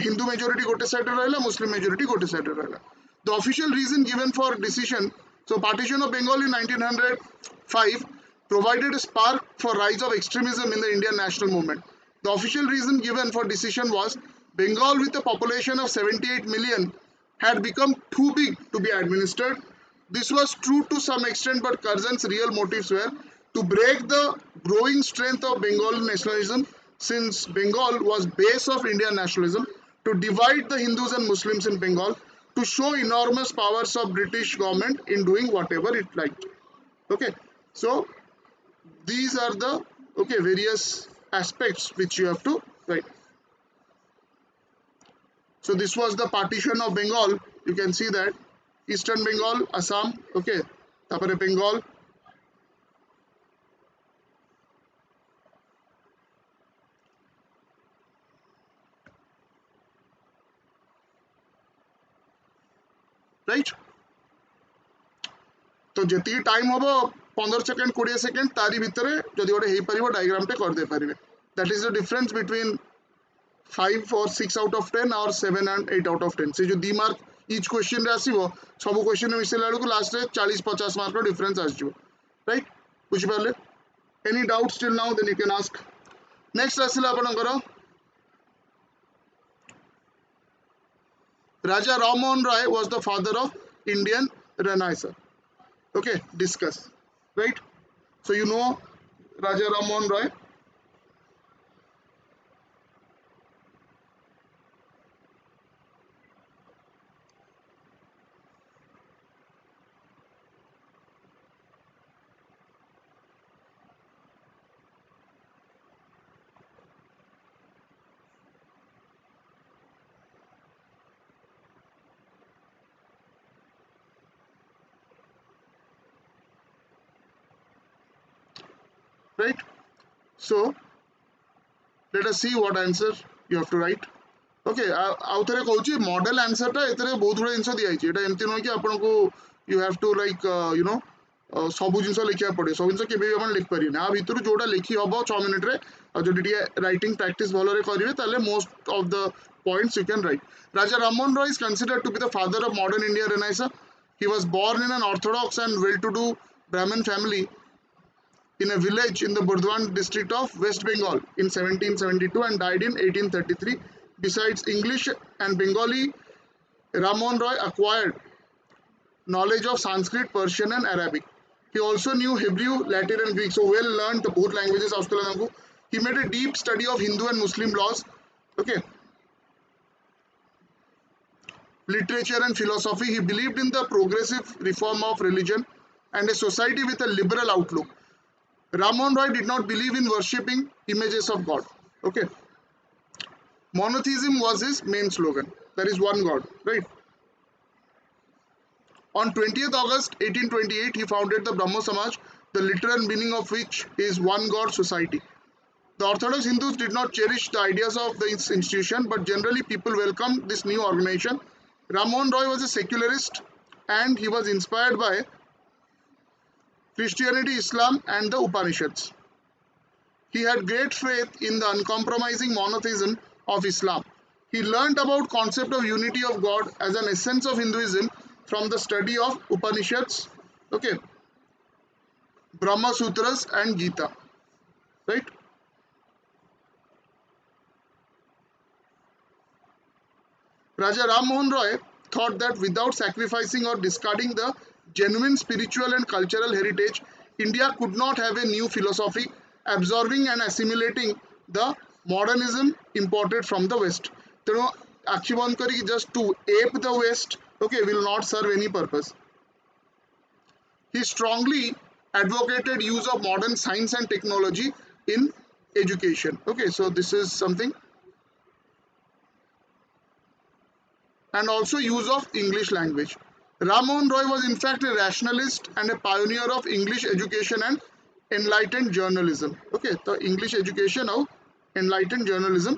Hindu majority gote side rahila Muslim majority gote side rahila the official reason given for decision so partition of Bengal in 1905 provided a spark for rise of extremism in the Indian national movement the official reason given for decision was Bengal with a population of 78 million had become too big to be administered. This was true to some extent, but Curzon's real motives were to break the growing strength of Bengali nationalism, since Bengal was base of Indian nationalism, to divide the Hindus and Muslims in Bengal, to show enormous powers of British government in doing whatever it liked. Okay, so these are the various aspects which you have to write. So this was the partition of Bengal. You can see that Eastern Bengal, Assam, okay, tapare Bengal, right? तो जति time होबो 15 second 20 second तारी भितरे जदि गोटे हेई परिबो diagram टे कर दे परिबे that is the difference between 5 or 6 out of 10 or 7 and 8 out of 10 से जो 2 मार्क each question रे आसीबो सब क्वेश्चन मिसेला बेलू लास्ट रे 40-50 मार्क रो डिफरेंस आसीबो राइट बुझि पाले any doubts till now then you can ask next आसीला आपनकर Raja Ram Mohan Roy was the father of Indian Renaissance. Okay, discuss. Right? So you know Raja Ram Mohan Roy. Right? So let us see what answer you have to write. Okay, आउ थरे कहूची model answer टा एतरे बहुत गुडे जिंस दिया एटा एमती न कि आपन को you have to like you know सब जिंस लिखिया पड़े सब जिंस केबे अपन लिख पारि ना भितर जोटा लिखि हबो 6 मिनिट रे आ जदि टिके राइटिंग प्रैक्टिस भलो रे करिवे ताले most of the points you can write Raja Rammohan Roy is considered to be the father of modern India renaissance he was born in an orthodox and well to do Brahmin family in a village in the Burdwan district of West Bengal in 1772 and died in 1833. Besides English and Bengali, Ram Mohan Roy acquired knowledge of Sanskrit, Persian and Arabic. He also knew Hebrew, Latin and Greek, so well learned both languages. He made a deep study of Hindu and Muslim laws, okay, literature and philosophy. He believed in the progressive reform of religion and a society with a liberal outlook. Ram Mohan Roy did not believe in worshipping images of God. Okay. Monotheism was his main slogan. There is one God, right? On 20th August 1828, he founded the Brahmo Samaj, the literal meaning of which is one God society. The Orthodox Hindus did not cherish the ideas of the institution, but generally people welcomed this new organization. Ram Mohan Roy was a secularist and he was inspired by Christianity, Islam and the Upanishads. He had great faith in the uncompromising monotheism of Islam. He learnt about concept of unity of God as an essence of Hinduism from the study of Upanishads, okay, Brahma Sutras and Gita, right? Raja Ram Mohan Roy thought that without sacrificing or discarding the genuine spiritual and cultural heritage, India could not have a new philosophy, absorbing and assimilating the modernism imported from the West. Teno akhi band kari just to ape the West, okay, will not serve any purpose. He strongly advocated use of modern science and technology in education. Okay, so this is something, and also use of English language. Ram Mohan Roy was in fact a rationalist and a pioneer of English education and enlightened journalism. Okay, the English education of enlightened journalism,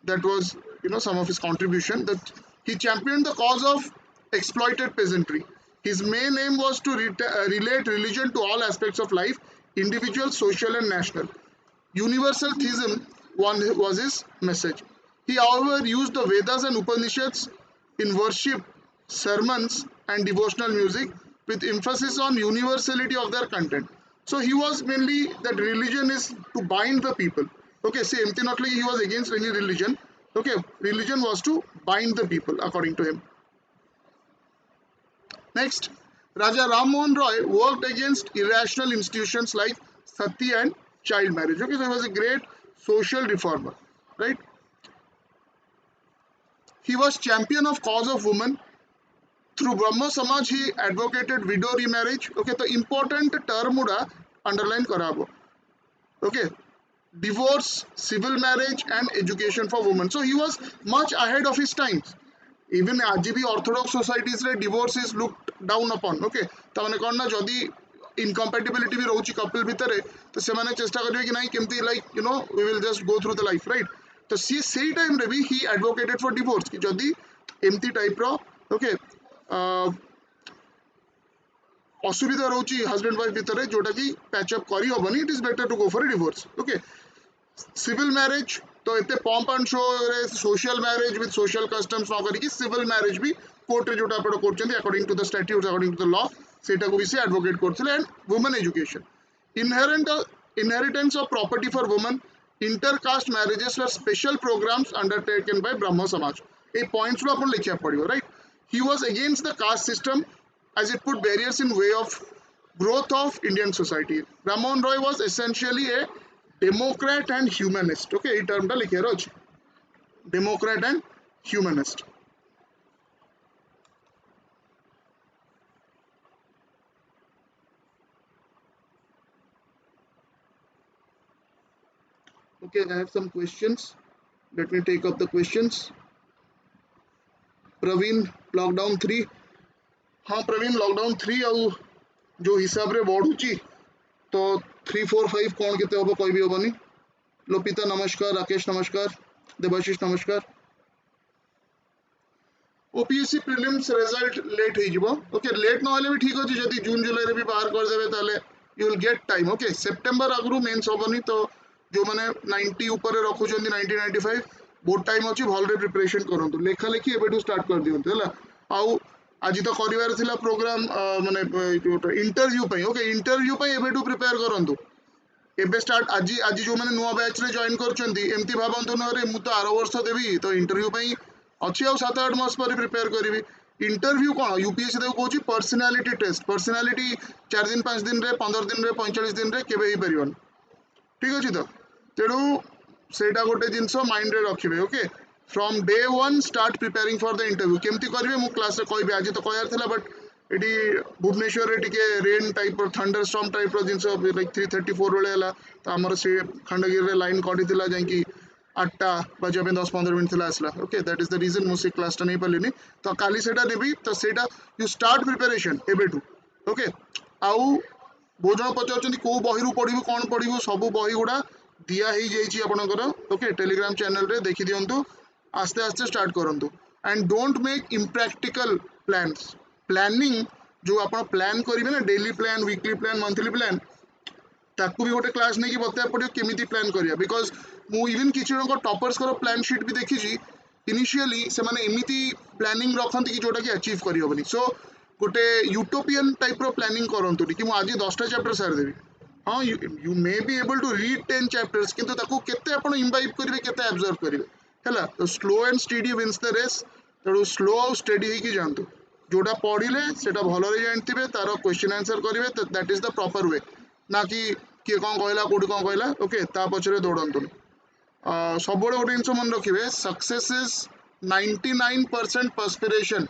that was, you know, some of his contribution. That he championed the cause of exploited peasantry. His main aim was to relate religion to all aspects of life, individual, social and national. Universal theism was his message. He however used the Vedas and Upanishads in worship, sermons and devotional music with emphasis on universality of their content. So he was mainly that religion is to bind the people. Okay, say empty not like he was against any religion. Okay, religion was to bind the people according to him. Next, Raja Ram Mohan Roy worked against irrational institutions like sati and child marriage. Okay, so he was a great social reformer, right? He was champion of cause of women. Through Brahmo Samaj, he advocated widow remarriage. Okay, the important term uda underline karabo. Okay, divorce, civil marriage and education for women. So he was much ahead of his times. Even AGB Orthodox societies re divorce is looked down upon. Okay, ta mane kon na jodi incompatibility भी रहुची couple भितरे तो से माने चेष्टा करिवे कि नहीं केमती like you know we will just go through the life, right? तो सी सेही टाइम रे भी he advocated for divorce कि जदी एमती टाइप रो okay असुविधा रहुची husband wife भितरे जोटा कि पैच अप करी होबनी, it is better to go for a divorce. Okay, civil marriage तो एते पंप एंड शो रे social marriage with social customs न करिक सिविल मैरिज भी कोर्ट रे जोटा आपण करछन्ती according to the statutes according to the law सेटा को भी से एडवोकेट करथिले and women education inheritance of property for women, intercaste marriages were special programs undertaken by Brahmo Samaj. A points ro apun likhiya padibo, right? He was against the caste system as it put barriers in way of growth of Indian society. Rammohn Roy was essentially a democrat and humanist. Okay, এই term টা লিখে রাখছি, democrat and humanist. Okay, I have some questions. Let me take up the questions. Praveen, lockdown 3. हाँ Praveen lockdown 3 आउ जो हिसाब रे बढ़ुची तो 3 4 5 कौन केते हबो कोई भी हबनी. लोपिता नमस्कार, राकेश नमस्कार, देवाशीष नमस्कार. ओपीएससी प्रीलिम्स रिजल्ट लेट हो जिवो. ओके लेट न होले भी ठीक अछि, जदि जून जुलाई रे भी बाहर कर देबे ताले you will get time. Okay सितंबर आगु मेंस हबनी तो जो मैंने 90 ऊपर रखुचंदी 90 95 बहुत टाइम अच्छी भलरे प्रिपरेशन करंतु. लेखा लेखि एबेठू स्टार्ट कर दियंतु हैला. आउ आज तो करिवार थिला प्रोग्राम माने इंटरव्यू पई. ओके इंटरव्यू पई एबेठू प्रिपेयर करंतु. एबे स्टार्ट आज आज जो मैंने नुआ बैच रे जॉइन करचंदी एमती भाबंतु न रे मु तो आरो वर्ष देबी तो इंटरव्यू पई अच्छी आ 7-8 मास पर प्रिपेयर करी. इंटरव्यू कौन यूपीएससी देखो कहूँ पर्सनालीटी टेस्ट. पर्सनालीटी 4 दिन 5 दिन रे 15 दिन रे 45 दिन रे केबे ही परिबन. ठीक अछि तो तेणु सेटा गोटे जिनस माइंड रे रखिबे. Okay from day 1 start preparing for the interview. केमती करिवे मु क्लास रे कहबे. आज तो कहयार थिला बट एटी भुवनेश्वर रे टिके रेन टाइप रो थंडर स्टॉर्म टाइप रो जिनस लाइक 334 बेले हला तो हमर से खंडगिरी रे लाइन कटि थिला जाई 8टा बजे 10-15 मिनट थिला आसला. Okay that is the reason मु से क्लास टा नै पलिनी. तो काली सेटा नेबी तो सेटा यू स्टार्ट प्रिपरेशन एबेटू. ओके आउ बहुत जन पचार कौ बही पढ़ू कौन पढ़ू सब बही गुड़ा दिया ही जाइए आपणकर. ओके टेलीग्राम चैनल रे देखी दिंतु. आस्ते आस्ते स्टार्ट करूँ and don't make impractical plans. Planning जो आप प्लान करेंगे ना daily plan weekly plan monthly plan ताकू भी गोटे क्लास नहीं बताया पड़ो केमी प्लान करिया. बिकज मु इवन किसी जन टॉपर्स प्लान शीट भी देखी इनिशियली से माने एमिति प्लानिंग रखती कि जोटा कि अचीव करहबनी. सो गोटे यूटोपियन टाइप रो प्लानिंग करंतु कि आज 10टा चैप्टर सारी देवी. हाँ you may be able to read 10 chapters किंतु ताकू केते आपण इम्बाइब करिवे केते ऑब्जर्व करिवे हैला. तो slow and steady wins the race. तेणु स्लो और स्टडी होगी जातु. जोटा पढ़िले सेटा भलरे जानथिबे तार क्वेश्चन आंसर करिवे. That is the proper way. ना कि किए कौन कहला कोठी कौन कहला. ओके ता पछरे दौड़ंतु. सब गोटे जिनस मन रखिए success is 99% perspiration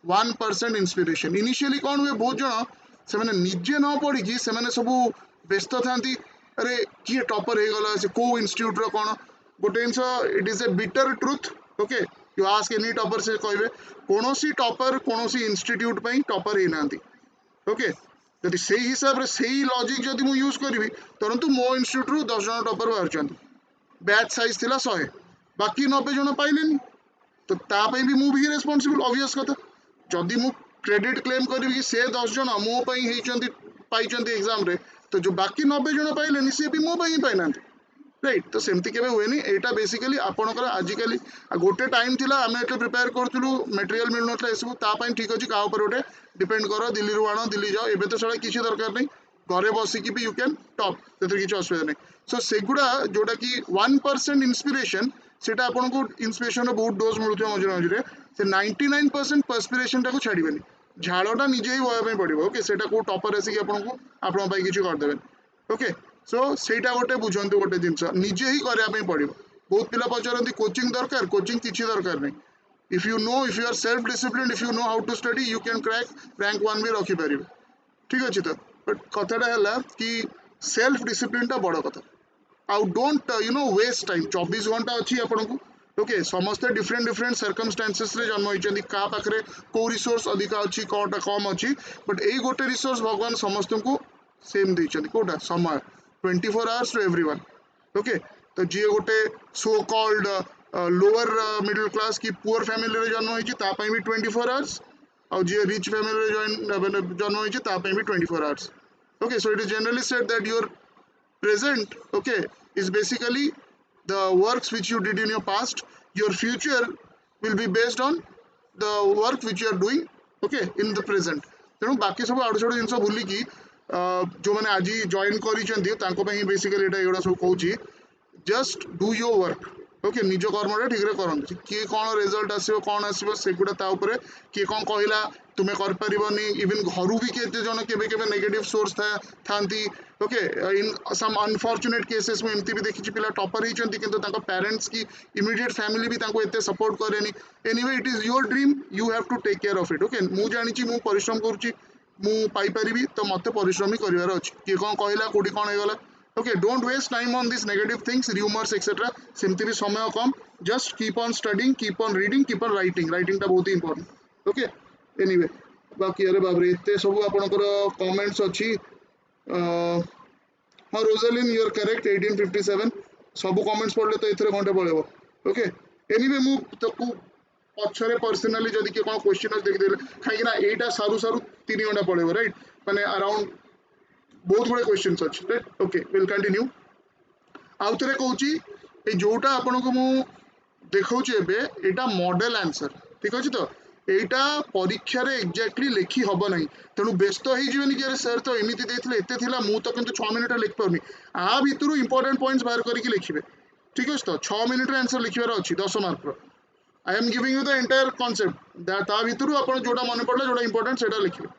1% inspiration. Initially कौन हुए बहुत जन से मैंने निजे न पढ़ी से मैंने सब व्यस्त था. अरे किए टॉपर हो गला से को इंस्टीट्यूट रो कौन गोटे जिनस it is a bitter truth. Okay you ask any topper से कहे कौन सी टॉपर कौन सी इंस्टीट्यूट टॉपर होना. ओके जदि से हिसाब से लॉजिक जदि मु यूज करी तुरंत मो इंस्टीट्यूट रू 10 जन टॉपर बाहर. बैच साइज थिला 100 बाकी 90 जन पाइलेनी तो तापाई भी मु भी रेस्पॉन्सिबल ऑब्वियस कथा. जदि मु क्रेडिट क्लेम करी कि से 10 जन मो पाई एग्जाम रे तो जो बाकी 90 जन पाइलेनी सी भी मो ही पाइना. राइट तो सेमती केबे हुएनी. एटा बेसिकली आपणकर आजिकली गोटे टाइम थिला आमे एटे प्रिपेयर करथुलु मटेरियल मिल नथला एसबु तापाई ठीक अछि का ऊपर गोटे डिपेंड करो दिल्ली रु आनो दिल्ली जाओ. एबे तो सडा किछि दरकार नहीं घरे बसिकी भी यू कैन टॉप तेतर किछि असुविधा नहीं. सो सेगुड़ा जोटा कि 1% इंस्पिरेशन सेटा आपको इंस्पिरेशन बहुत डोज मिलूँ मझे मझे से 99% पर्सपिरेशन टाक छाड़बे. झाड़टा निजे ही बहाई पड़ो. ओके सेटा को टॉपर आसिक आपको किसी करदे. ओके सो सेटा गोटे बुझंतु गोटे जिनस निजे ही करने पड़ो. बहुत पिला पचारती कोचिंग दरकार कोचिंग किसी दरकार नहीं. If you if you are self discipline if you know how to study you can crack rank 1 भी रखिपारे. ठीक अच्छे तो बट कथाटा है कि सेल्फ डिसिप्लिन टा बड़ कथा. आउ डोंट वेस्ट टाइम. 24 घंटा अच्छी आपन को. ओके समस्ते डिफरेंट डिफरेंट सर्कमस्टांसेस रे जन्म होइचंदी. का पाखरे को रिसोर्स अधिका अच्छी कोटा कम अच्छी बट एई गोटे रिसोर्स भगवान समस्त को सेम देइचंदी. कोटा समय 24 आवर्स टू एवरीवन. ओके तो जी गोटे so called lower middle class की पुअर फैमिली रे जन्म होइची ता पई भी 24 आवर्स और जी रिच फैमिली रे जन्म होइची ता पई भी 24 hours. Okay, so it is generally said that your present, okay, is basically the works which you did in your past, your future will be based on the work which you are doing, okay, in the present. ତେଣୁ ବାକି ସବୁ ଆଡ଼ୁ ସାଡ଼ୁ ଜିନିଷ ଭୁଲିକି ଯେଉଁମାନେ ଆଜି join କରିଛନ୍ତି ତାଙ୍କ ପାଇଁ ବେସିକାଲି ଏଗୁଡ଼ା ସବୁ କହୁଛି, just do your work, okay निज कर्मटा ठीक रे करंतु किए कौन रिजल्ट आसीबो कौन आसीबो सेगुडा ता ऊपर किए कौन कहला तुम्हें कर परिबनी इवन घरु भी केते जण केबे केबे नेगेटिव सोर्स थांती okay in some unfortunate cases में एमती भी देखि पिला टॉपर ही चंती किंतु तांको पेरेंट्स की इमीडिएट फैमिली भी तांको एते सपोर्ट करेनी anyway it is your dream you have to take care of it okay मु जानि छि मु परिश्रम करूची मु पाई परिबी तो मते परिश्रम ही करिवार अछि किए कौन कहला कोडी कौन हेगला okay don't waste time on these negative things rumors etc सेमती भी समय कम just keep on studying keep on reading keep on writing टा बहुत ही important okay anyway बाकी अरे बाप रे एते सब आपनकर कमेंट्स अछि हां रोजलिन यू आर करेक्ट 1857 सब कमेंट्स पढ़ले तो एथरे घंटे पळेबो ओके एनीवे मु तकू पछरे पर्सनली जदी के कोन क्वेश्चन देख देले खाइ ना एटा सारू सारू 3 घंटा पळेबो राइट माने अराउंड बहुत गुड़े क्वेश्चन अच्छे राइट ओके विल कंटिन्यू आउ थे कहूँ जोटा आपन को मु देखौची एबे एटा मॉडल आंसर ठीक अछि तो एटा परीक्षा रे एग्जैक्टली लिखि हबो नहीं तेणु व्यस्त हो जीवन कि अरे सर तो एमिति देथिले एते थिला मु तो किंतु 6 मिनिट लिख परनी आ भितरु इंपोर्टेंट पॉइंट्स बाहर करके लिखिबे ठीक अछि तो 6 मिनिट रे आंसर लिखिबार अछि 10 मार्क रो I am giving you the entire concept ता भितरु आपन जोटा मन पड़ला जोटा इंपोर्टेंट सेटा लिखिबे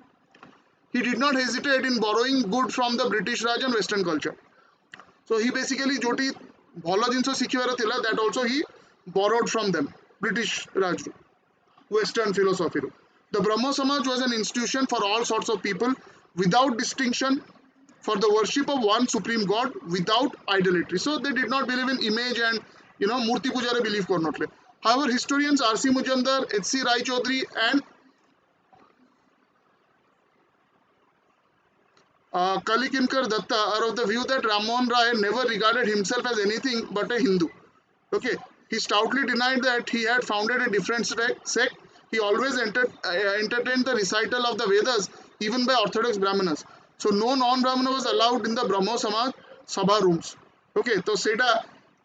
he did not hesitate in borrowing good from the British Raj and Western culture. So he basically जोटी भलो जिनसो शिखिबार थिला that also he borrowed from them British Raj Western philosophy. The Brahmo Samaj was an institution for all sorts of people without distinction for the worship of one supreme god without idolatry. So they did not believe in image and murti puja re believe करनोटले. However, historians R.C. Mujumdar, H.C. Rai Chaudhary and Kalikinkar Datta are of the view that Rammohan Rai never regarded himself as anything but a Hindu. Okay, he stoutly denied that he had founded a different sect. He always entertained the recital of the Vedas even by Orthodox Brahmanas. So no non-Brahmana was allowed in the Brahmo Samaj Sabha rooms. Okay, तो सेटा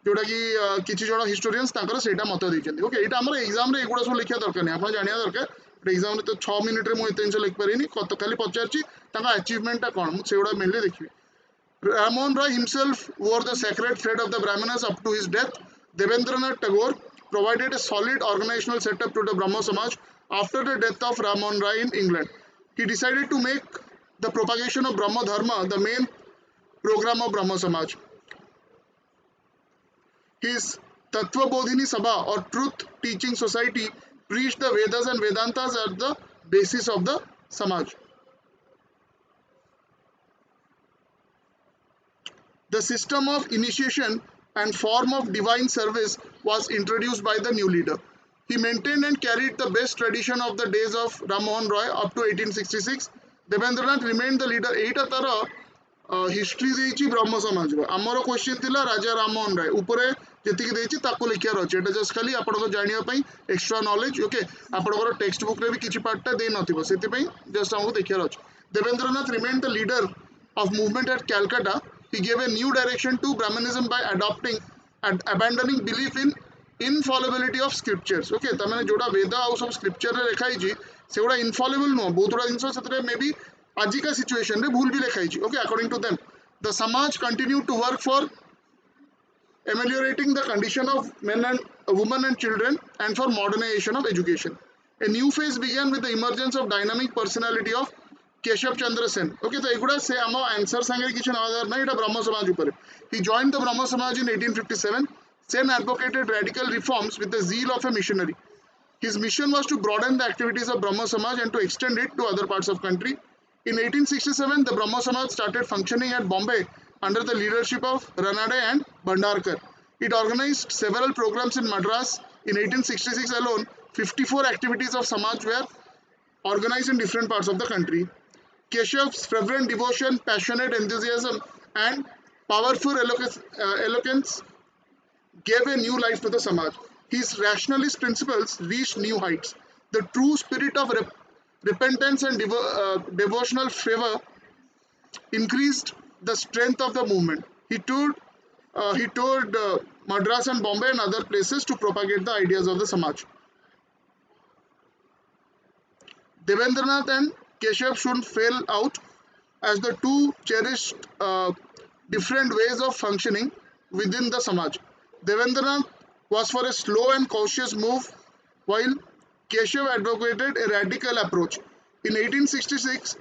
जोटा कि किछि जण historians तांकर सेटा मत दैछन्ती okay एटा हमर एग्जाम रे एगुडा सब लिखिया दरकार नै आपण जानिया दरकार एग्जाम रे तो 6 मिनिट रे मु एते जिंस लिख परिनी कत खाली पचारची तांका अचीवमेंट ता कोन मु सेउडा mainly देखिबी Rammohan Roy himself wore the sacred thread of the Brahmanas up to his death. Devendranath Tagore provided a solid organizational setup to the Brahmo Samaj after the death of Rammohan Roy in England. He decided to make the propagation of Brahmo Dharma the main program of Brahmo Samaj. His Tattva Bodhini Sabha or Truth Teaching Society preached the Vedas and Vedantas as the basis of the Samaj. The system of initiation and form of divine service was introduced by the new leader. He maintained and carried the best tradition of the days of Rammohan Roy up to 1866. Devendranath remained the leader. एटा तार history देछि ब्रह्म समाज रो हमरो question थिला राजा राममोहन राय ऊपरे जेतिक देछि ताको लिखियार अछि एटा just खाली आपनको जानिया पई एक्स्ट्रा नॉलेज ओके आपनको टेक्स्ट बुक रे भी किछि पार्टटा दे नथिबो सेति पई जस्ट हमको देखियार अछि Debendranath remained the leader of movement at Calcutta. He gave a new direction to Brahmanism by adopting and abandoning belief in infallibility of scriptures. Okay, तमने जोड़ा वेदा और सब स्क्रिप्चर रे लिखाई छी सेगुडा इनफॉलिबल नो बहुत बड़ा जिंस सेतरे मे बी आज का सिचुएशन रे भूल भी लिखाई छी. Okay, according to them the Samaj continued to work for ameliorating the condition of men and women and children and for modernization of education. A new phase began with the emergence of dynamic personality of Keshav Chandra Sen. Okay, तो एगुडा से आम answer संगे किछि नवादार नै एटा ब्रह्म समाज ऊपर. He joined the Brahmo Samaj in 1857. Sen advocated radical reforms with the zeal of a missionary. His mission was to broaden the activities of Brahmo Samaj and to extend it to other parts of country. In 1867, the Brahmo Samaj started functioning at Bombay under the leadership of Ranade and Bhandarkar. It organized several programs in Madras. In 1866 alone, 54 activities of Samaj were organized in different parts of the country. Keshav's fervent devotion, passionate enthusiasm, and powerful eloquence gave a new life to the Samaj. His rationalist principles reached new heights. The true spirit of repentance and devotional fervor increased the strength of the movement. He toured Madras and Bombay and other places to propagate the ideas of the Samaj. Devendranath and Keshav should fail out as the two cherished different ways of functioning within the Samaj. Devendranath was for a slow and cautious move, while Keshav advocated a radical approach. In 1866,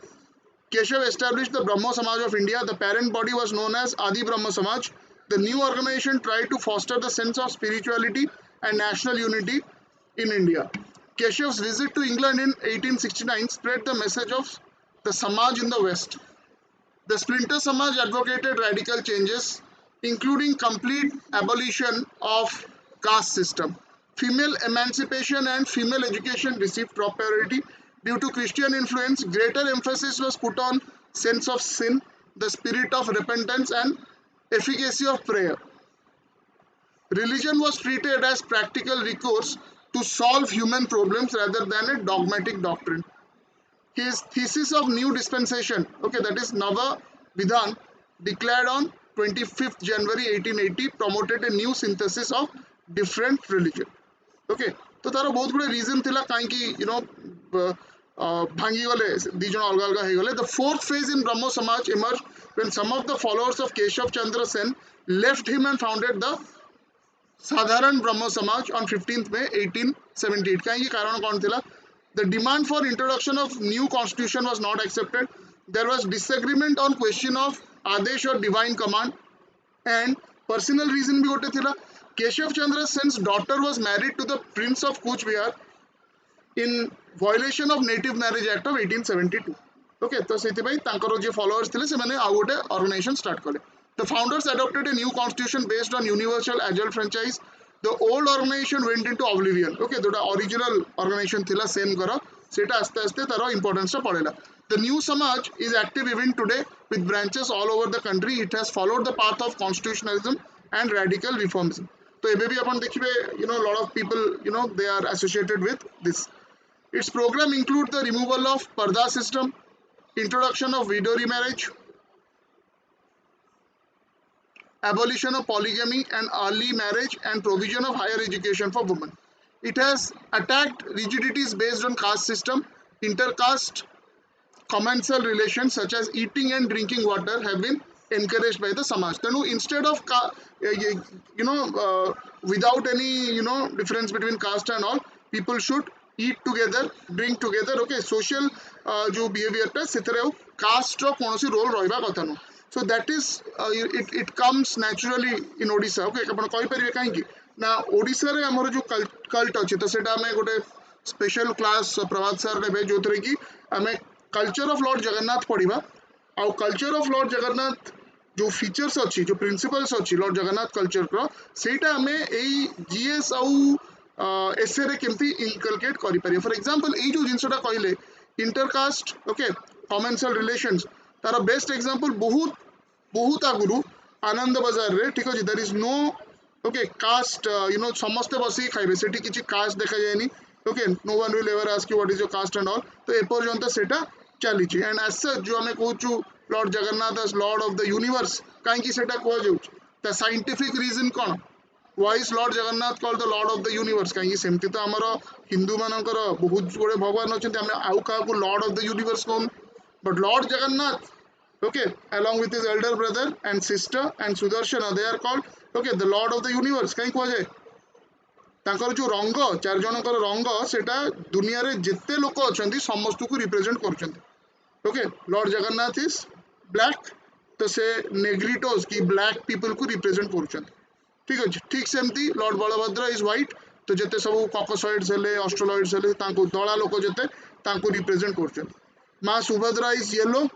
Keshav established the Brahmo Samaj of India. The parent body was known as Adi Brahmo Samaj. The new organization tried to foster the sense of spirituality and national unity in India. Keshav's visit to England in 1869 spread the message of the Samaj in the West. The splinter Samaj advocated radical changes, including complete abolition of caste system. Female emancipation and female education received top priority. Due to Christian influence, greater emphasis was put on sense of sin, the spirit of repentance, and efficacy of prayer. Religion was treated as practical recourse to solve human problems rather than a dogmatic doctrine. His thesis of new dispensation, okay, that is Nava Vidhan, declared on 25th January 1880, promoted a new synthesis of different religion. Okay, तो तार बहुत गुड़े reason थिला काई कि भांगी गले दी जन अलग अलग हे गले. The fourth phase in Brahmo Samaj emerged when some of the followers of Keshav Chandra Sen left him and founded the Sadharan Brahmo Samaj on 15th May 1878. काई कि कारण कौन थिला? The demand for introduction of new constitution was not accepted. There was disagreement on question of Adesh or divine command, and personal reason भी गोटे थिला. Keshav Chandra Sen's daughter was married to the Prince of Kuch Bihar in violation of Native Marriage Act of 1872. Okay, तो सेतिबाई तांकर जे followers थिले से माने आउ गोटे organization start कले. The founders adopted a new constitution based on universal adult franchise. The old organization went into oblivion. Okay, जोटा original organization थिला सेम करा सेटा आस्ते आस्ते तारो importance टा पड़ेला. The new Samaj is active even today with branches all over the country. It has followed the path of constitutionalism and radical reformism. So एबे भी अपन देखिबे, lot of people, they are associated with this. Its program include the removal of Parda system, introduction of widow remarriage, abolition of polygamy and early marriage, and provision of higher education for women. It has attacked rigidities based on caste system. Intercaste commensal relations such as eating and drinking water have been encouraged by the Samaj. Then instead of without any difference between caste and all, people should eat together, drink together. Okay, social जो behavior टा सेतरे caste रो कोनोसी role रहबा कथा no. So that is it comes naturally in Odisha. Okay, आपण कहि परिबे काहे कि ना ओडिसा रे हमर जो कल्ट अछि तो सेटा हमें गोटे स्पेशल क्लास प्रभात सर नेबे जोथरे कि हमें कल्चर ऑफ लॉर्ड जगन्नाथ पढ़िबा. आउ कल्चर ऑफ लॉर्ड जगन्नाथ जो फीचर्स अच्छी जो प्रिंसिपल्स अच्छी लॉर्ड जगन्नाथ कल्चर को सेटा हमें एई जीएस आउ एसए रे केमती इनकलकेट करि पारि. फॉर एग्जांपल एई जो जिंसटा कहले इंटरकास्ट, ओके, कमेंसल रिलेशंस, तार बेस्ट एग्जांपल बहुत बहुत आगुरु आनंद बाजार रे, ठीक अछि, there is no, okay, caste, समस्ते बसी खाइबे, सेठी किछि कास्ट देखा जायनी. Okay, no one will ever ask you what is your caste and all. तो ए पर्यंत सेटा चलीछि. एंड एज सच जो हमें कहूछु Lord Jagannath as lord of the universe, काहे सेटा कह जाउछ, द साइंटिफिक रीजन कोन, why is Lord Jagannath called the lord of the universe? काहे सेमति तो हमर हिंदू मानकर बहुत गुडे भगवान अछंती, हम आउ का को Lord of the universe cone, but Lord Jagannath, okay, along with his elder brother and sister and Sudarshana, they are called, okay, the lord of the universe. काहे कह जाय तांकर जो रंग चार जनकर रंग सेटा दुनिया रे जेते लोक अछंती समस्त को रिप्रेजेंट करछंती. Okay, Lord Jagannath is black, तो से नेग्रिटोस की ब्लैक पीपल को रिप्रेजेंट करछंती. ठीक अछि. ठीक सेमती लॉर्ड बलभद्र इज व्हाइट, तो जेते सब कॉकसॉइड्स हेले ऑस्ट्रोलॉइड्स हेले तांको धला लोक जेते तांको रिप्रेजेंट करछंती. मां Subhadra is yellow,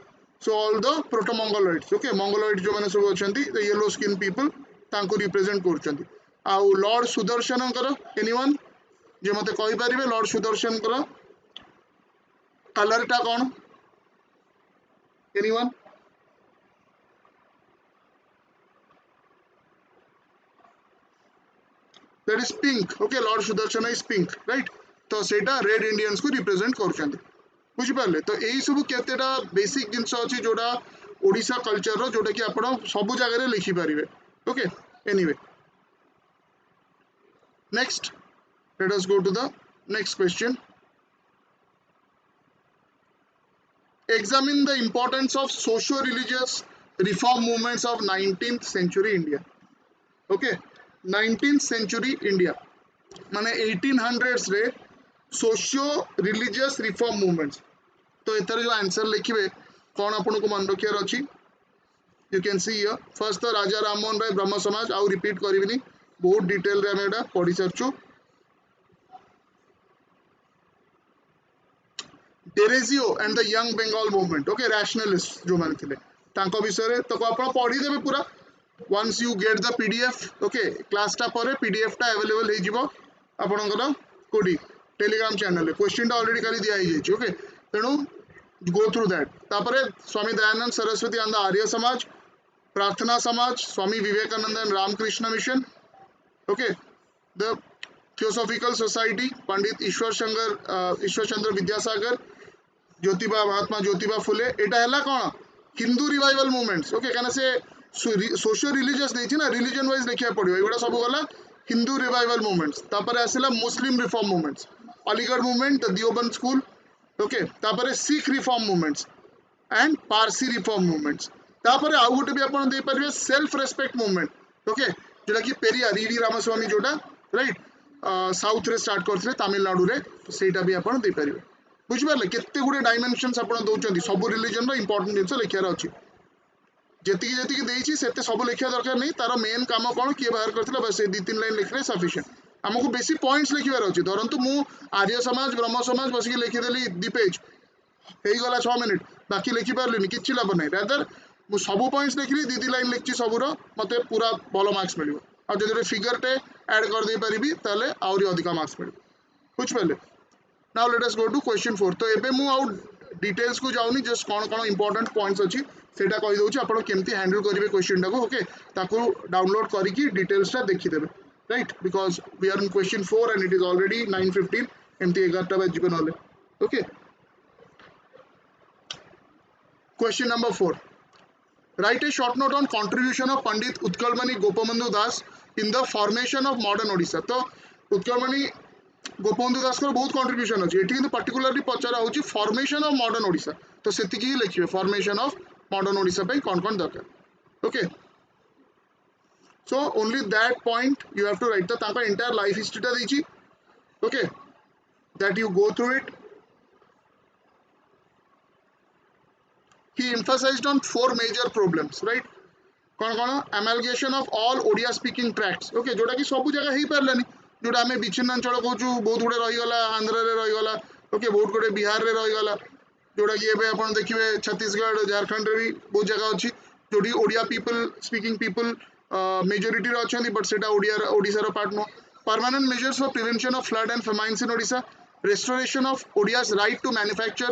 so all the proto-mongoloids, okay, mongoloids जो माने सब अछंती the yellow skin people तांको रिप्रेजेंट करछंती. आउ लॉर्ड सुदर्शन कर एनीवन जे मते कहि परिबे लॉर्ड सुदर्शन कर कलर टा कोन, anyone? that is pink. Okay, lord sudarshan is pink, right? तो सेटा रेड इंडियंस को रिप्रेजेंट करछंती. बुझी पाले? तो एई सब केतेटा बेसिक जिंस अछि जोडा ओडिसा कल्चर रो जोडा कि आपण सब जगह रे लिखि परिबे. Okay, anyway Next, let us go to the next question. Examine the importance of socio-religious reform movements of 19th century India. Okay, 19th century India माने 1800s रे सोशियो रिलीजियस रिफॉर्म मूवमेंट्स. तो एथर जो आंसर लिखिबे कोन आपन को मन रखियार अछि. You can see here first तो राजा राममोहन राय ब्रह्म समाज. आउ रिपीट करिविनी, बहुत डिटेल रे हम एटा पढि सरछु. Derozio and the Young Bengal Movement. Okay, rationalist जो माने थिले तांको विषय तो आपन पढि देबे पूरा. once you get the pdf, okay, class टा पर pdf टा अवेलेबल हे जिवो आपनकर कोडी टेलीग्राम चैनल रे. क्वेश्चन टा ऑलरेडी करी दिया हे जे. ओके, तेनु गो थ्रू दैट. तापरे Swami Dayanand Saraswati and the Arya Samaj, Prarthana Samaj, Swami Vivekananda and Ramakrishna Mission. Okay, the Theosophical Society, Pandit Ishwar Chandra Vidyasagar, Jyotiba Mahatma Jyotiba Phule. एटा हला कोन हिंदू रिवाइवल मूवमेंट्स. ओके, काना से सोशियो रिलीजियस नहीं ना, रिलीजन वाइज देखिया पड़ो. एगुड़ा सब गला हिंदू रिवाइवल मूवमेंट्स. तापर आसिला Muslim reform movements, Aligarh movement, the Deoband school. Okay, तापर Sikh reform movements and Parsi reform movements. तापर आउ गोटे भी आपन दे परिबे सेल्फ रेस्पेक्ट मूवमेंट. ओके, जोटा कि पेरियार ईडी रामस्वामी जोटा राइट साउथ रे स्टार्ट करथिले तमिलनाडु रे. सेटा भी आपन दे परिबे. बुझ परले केते गुडे डायमेंशंस आपन दोचंदी. सब रिलीजन रो इंपोर्टेंट जिंस लिखियार अछि. जेतिकी जेतिकी देइछि सेते सब लिखिया दरकार नहीं. तार मेन काम कोन किए बाहर करथिला, बस 2-3 लाइन लिखले सफिशिएंट. हमको बेसी पॉइंट्स लिखिबार अछि. धरंतु मु आर्य समाज ब्रह्म समाज बसिक लिखि देली 2 पेज हे गला 6 मिनिट, बाकी लिखि पारलिनी किछि लाभ नहीं. रादर मु सब पॉइंट्स लिखली 2-2 लाइन लिखछि सबुर, मते पूरा भलो मार्क्स मिलिबो. आ जदि फिगर टे ऐड कर दे परिबी ताले आउरी अधिक मार्क्स मिलिबो. बुझ पले. Now let us go to question 4. तो एबे मु आउ डिटेल्स को जाउनी, जस्ट कोन कोन इंपोर्टेंट पॉइंट्स अछि सेटा कहि दोछि. आपण केमती हैंडल करिवे क्वेश्चन टाको. ओके, ताको डाउनलोड करिकि डिटेल्स टा देखि देबे. Right, because we are in question 4 and it is already 9:15. एमती 11 बजे जीवन होले. Okay, question number 4. Right a short note on contribution of Pandit Utkalmani Gopabandhu Das in the formation of modern Odisha. तो उत्कलमणि गोपबंधु दास को बहुत कंट्रीब्यूशन अछि. एठी किंतु पर्टिकुलरली पचरा होछि फॉर्मेशन ऑफ मॉडर्न ओडिशा. तो सेति की लिखिबे फॉर्मेशन ऑफ मॉडर्न ओडिशा पे कोन कोन दरकार. Okay, so only that point you have to write. तो ताका एंटायर लाइफ हिस्ट्री टा देछि. Okay, that you go through it. He emphasized on 4 major problems, right? कौन कौन amalgamation of all Odia speaking tracts. Okay, जोटा कि सब जगह ही पारलानी. जोटा हमें विच्छिन्न अंचल कहूँ बहुत गुड़े रही गला, आंध्र रे रही गला. ओके, बहुत गुड़े बिहार रे रही गला. जोटा कि एबे आपण देखिबे छत्तीसगढ़ झारखंड रे भी बहुत जगह अछि जोटी Odia people speaking people majority रे अछंती, बट सेटा ओडिसा रो पार्ट नो. Permanent measures for prevention of flood and famines in Odisha. restoration of Odia's right to manufacture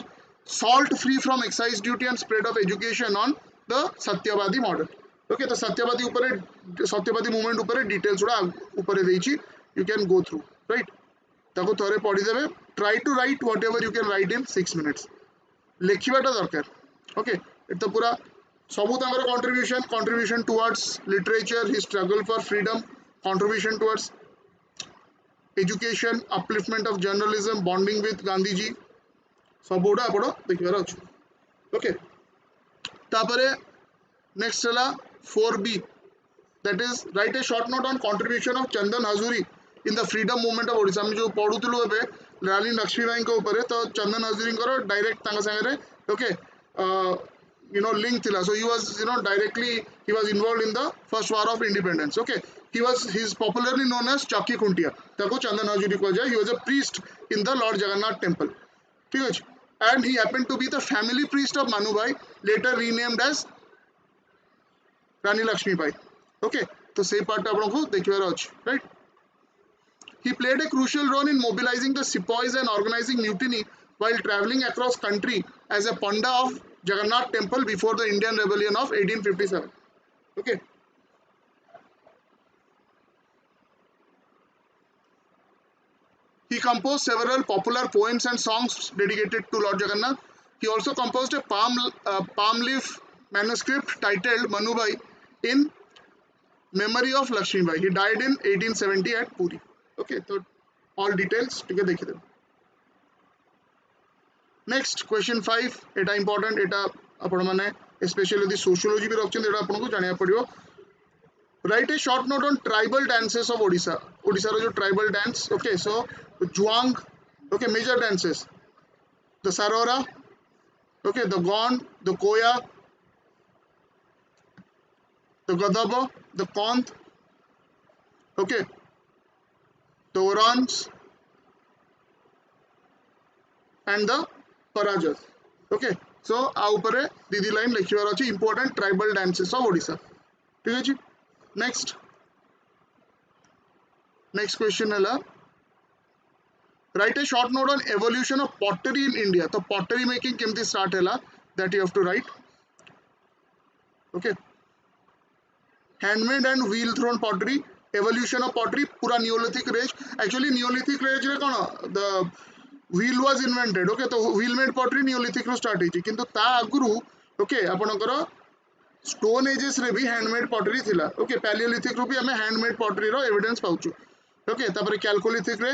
salt free from excise duty and spread of education on the Satyavadi model. Okay, तो सत्यवादी movement ऊपर details गुड़ा ऊपर देइछि. You can go through. Right, ताको थरे पढ़ी देबे. Try to write whatever you can write in 6 minutes. लिखिबाटा दरकार. ओके, एत तो पूरा सबु तांगर contribution towards literature, his struggle for freedom, contribution towards education, upliftment of journalism, bonding with Gandhi ji, सब गुड़ा आपण देखिबार अछि. ओके, तापरे नेक्स्ट हला 4B, that is write a short note on contribution of Chandan Hajuri in the freedom movement of Odisha. हम जो पढुतलु एबे रानी लक्ष्मीबाई के ऊपर, तो चंदन हजूरी को डायरेक्ट तांगा संगे रे okay you know link thila. So he was directly he was involved in the first war of independence. Okay, he is popularly known as Chaki Kuntia. ताको चंदन हजूरी को जाय. He was a priest in the Lord Jagannath temple. ठीक है, and he happened to be the family priest of Manubai, later renamed as Rani Lakshmibai. Okay, तो से part आपण को देखिबार अछि. Right, he played a crucial role in mobilizing the sepoys and organizing mutiny while traveling across country as a panda of Jagannath temple before the Indian rebellion of 1857. Okay, he composed several popular poems and songs dedicated to Lord Jagannath. He also composed a palm leaf manuscript titled Manubai in memory of Lakshmibai. He died in 1870 at Puri. Okay तो all details टिके देखिदे next question 5 एटा important एटा आपण माने specially यदि sociology भी रखछन एटा आपन को जानिया पड़ियो write a short note on tribal dances of Odisha Odisha रो जो tribal dance okay so Juang okay major dances the Saora okay the Gond the Koya the Gadaba the Kondh okay the Oraons and the parajas okay so आ ऊपर दीदी लाइन लिखिबार अछि important tribal dances of Odisha ठीक अछि next question हला write a short note on evolution of pottery in India तो pottery making केमती स्टार्ट हला that you have to write okay handmade and wheel thrown pottery evolution of pottery पूरा neolithic age actually neolithic age रे कोन the wheel was invented okay तो wheel made pottery neolithic रो start होची किंतु ता आगुरु ओके आपनकर स्टोन एजेस रे भी हैंडमेड पॉटरी थिला ओके पैलियोलिथिक रो भी हमें हैंडमेड पॉटरी रो एविडेंस पाउछु ओके तापर कैल्कोलिथिक रे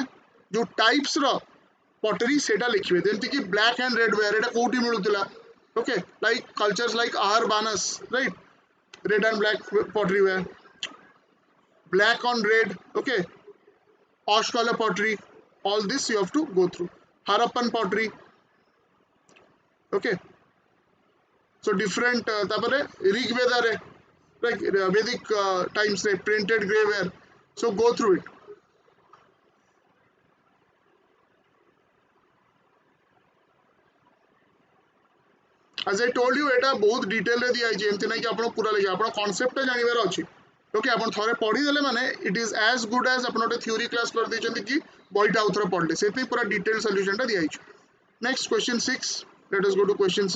जो टाइप्स रो पॉटरी सेटा लिखिबे जेंति कि ब्लैक एंड रेड वेयर एटा कोठी मिलुतिला okay like cultures like Ahar Banas right red and black pottery ware black on red okay ochre colour pottery all this you have to go through Harappan pottery okay so different tapare Rigveda re like Vedic times re printed graveware so go through it as I told you eta बहुत detail रे दिया है जेमति नै कि आपण पूरा ले आपण कांसेप्ट जानिबार अछि ओके आपण थरे पढी देले माने it is as good as आपण ओटे थ्योरी क्लास कर दैछन्ती कि बॉयटा उथरा पढ़ले सेति पूरा डिटेल सॉल्यूशन टा दिया है next question 6 let us go to question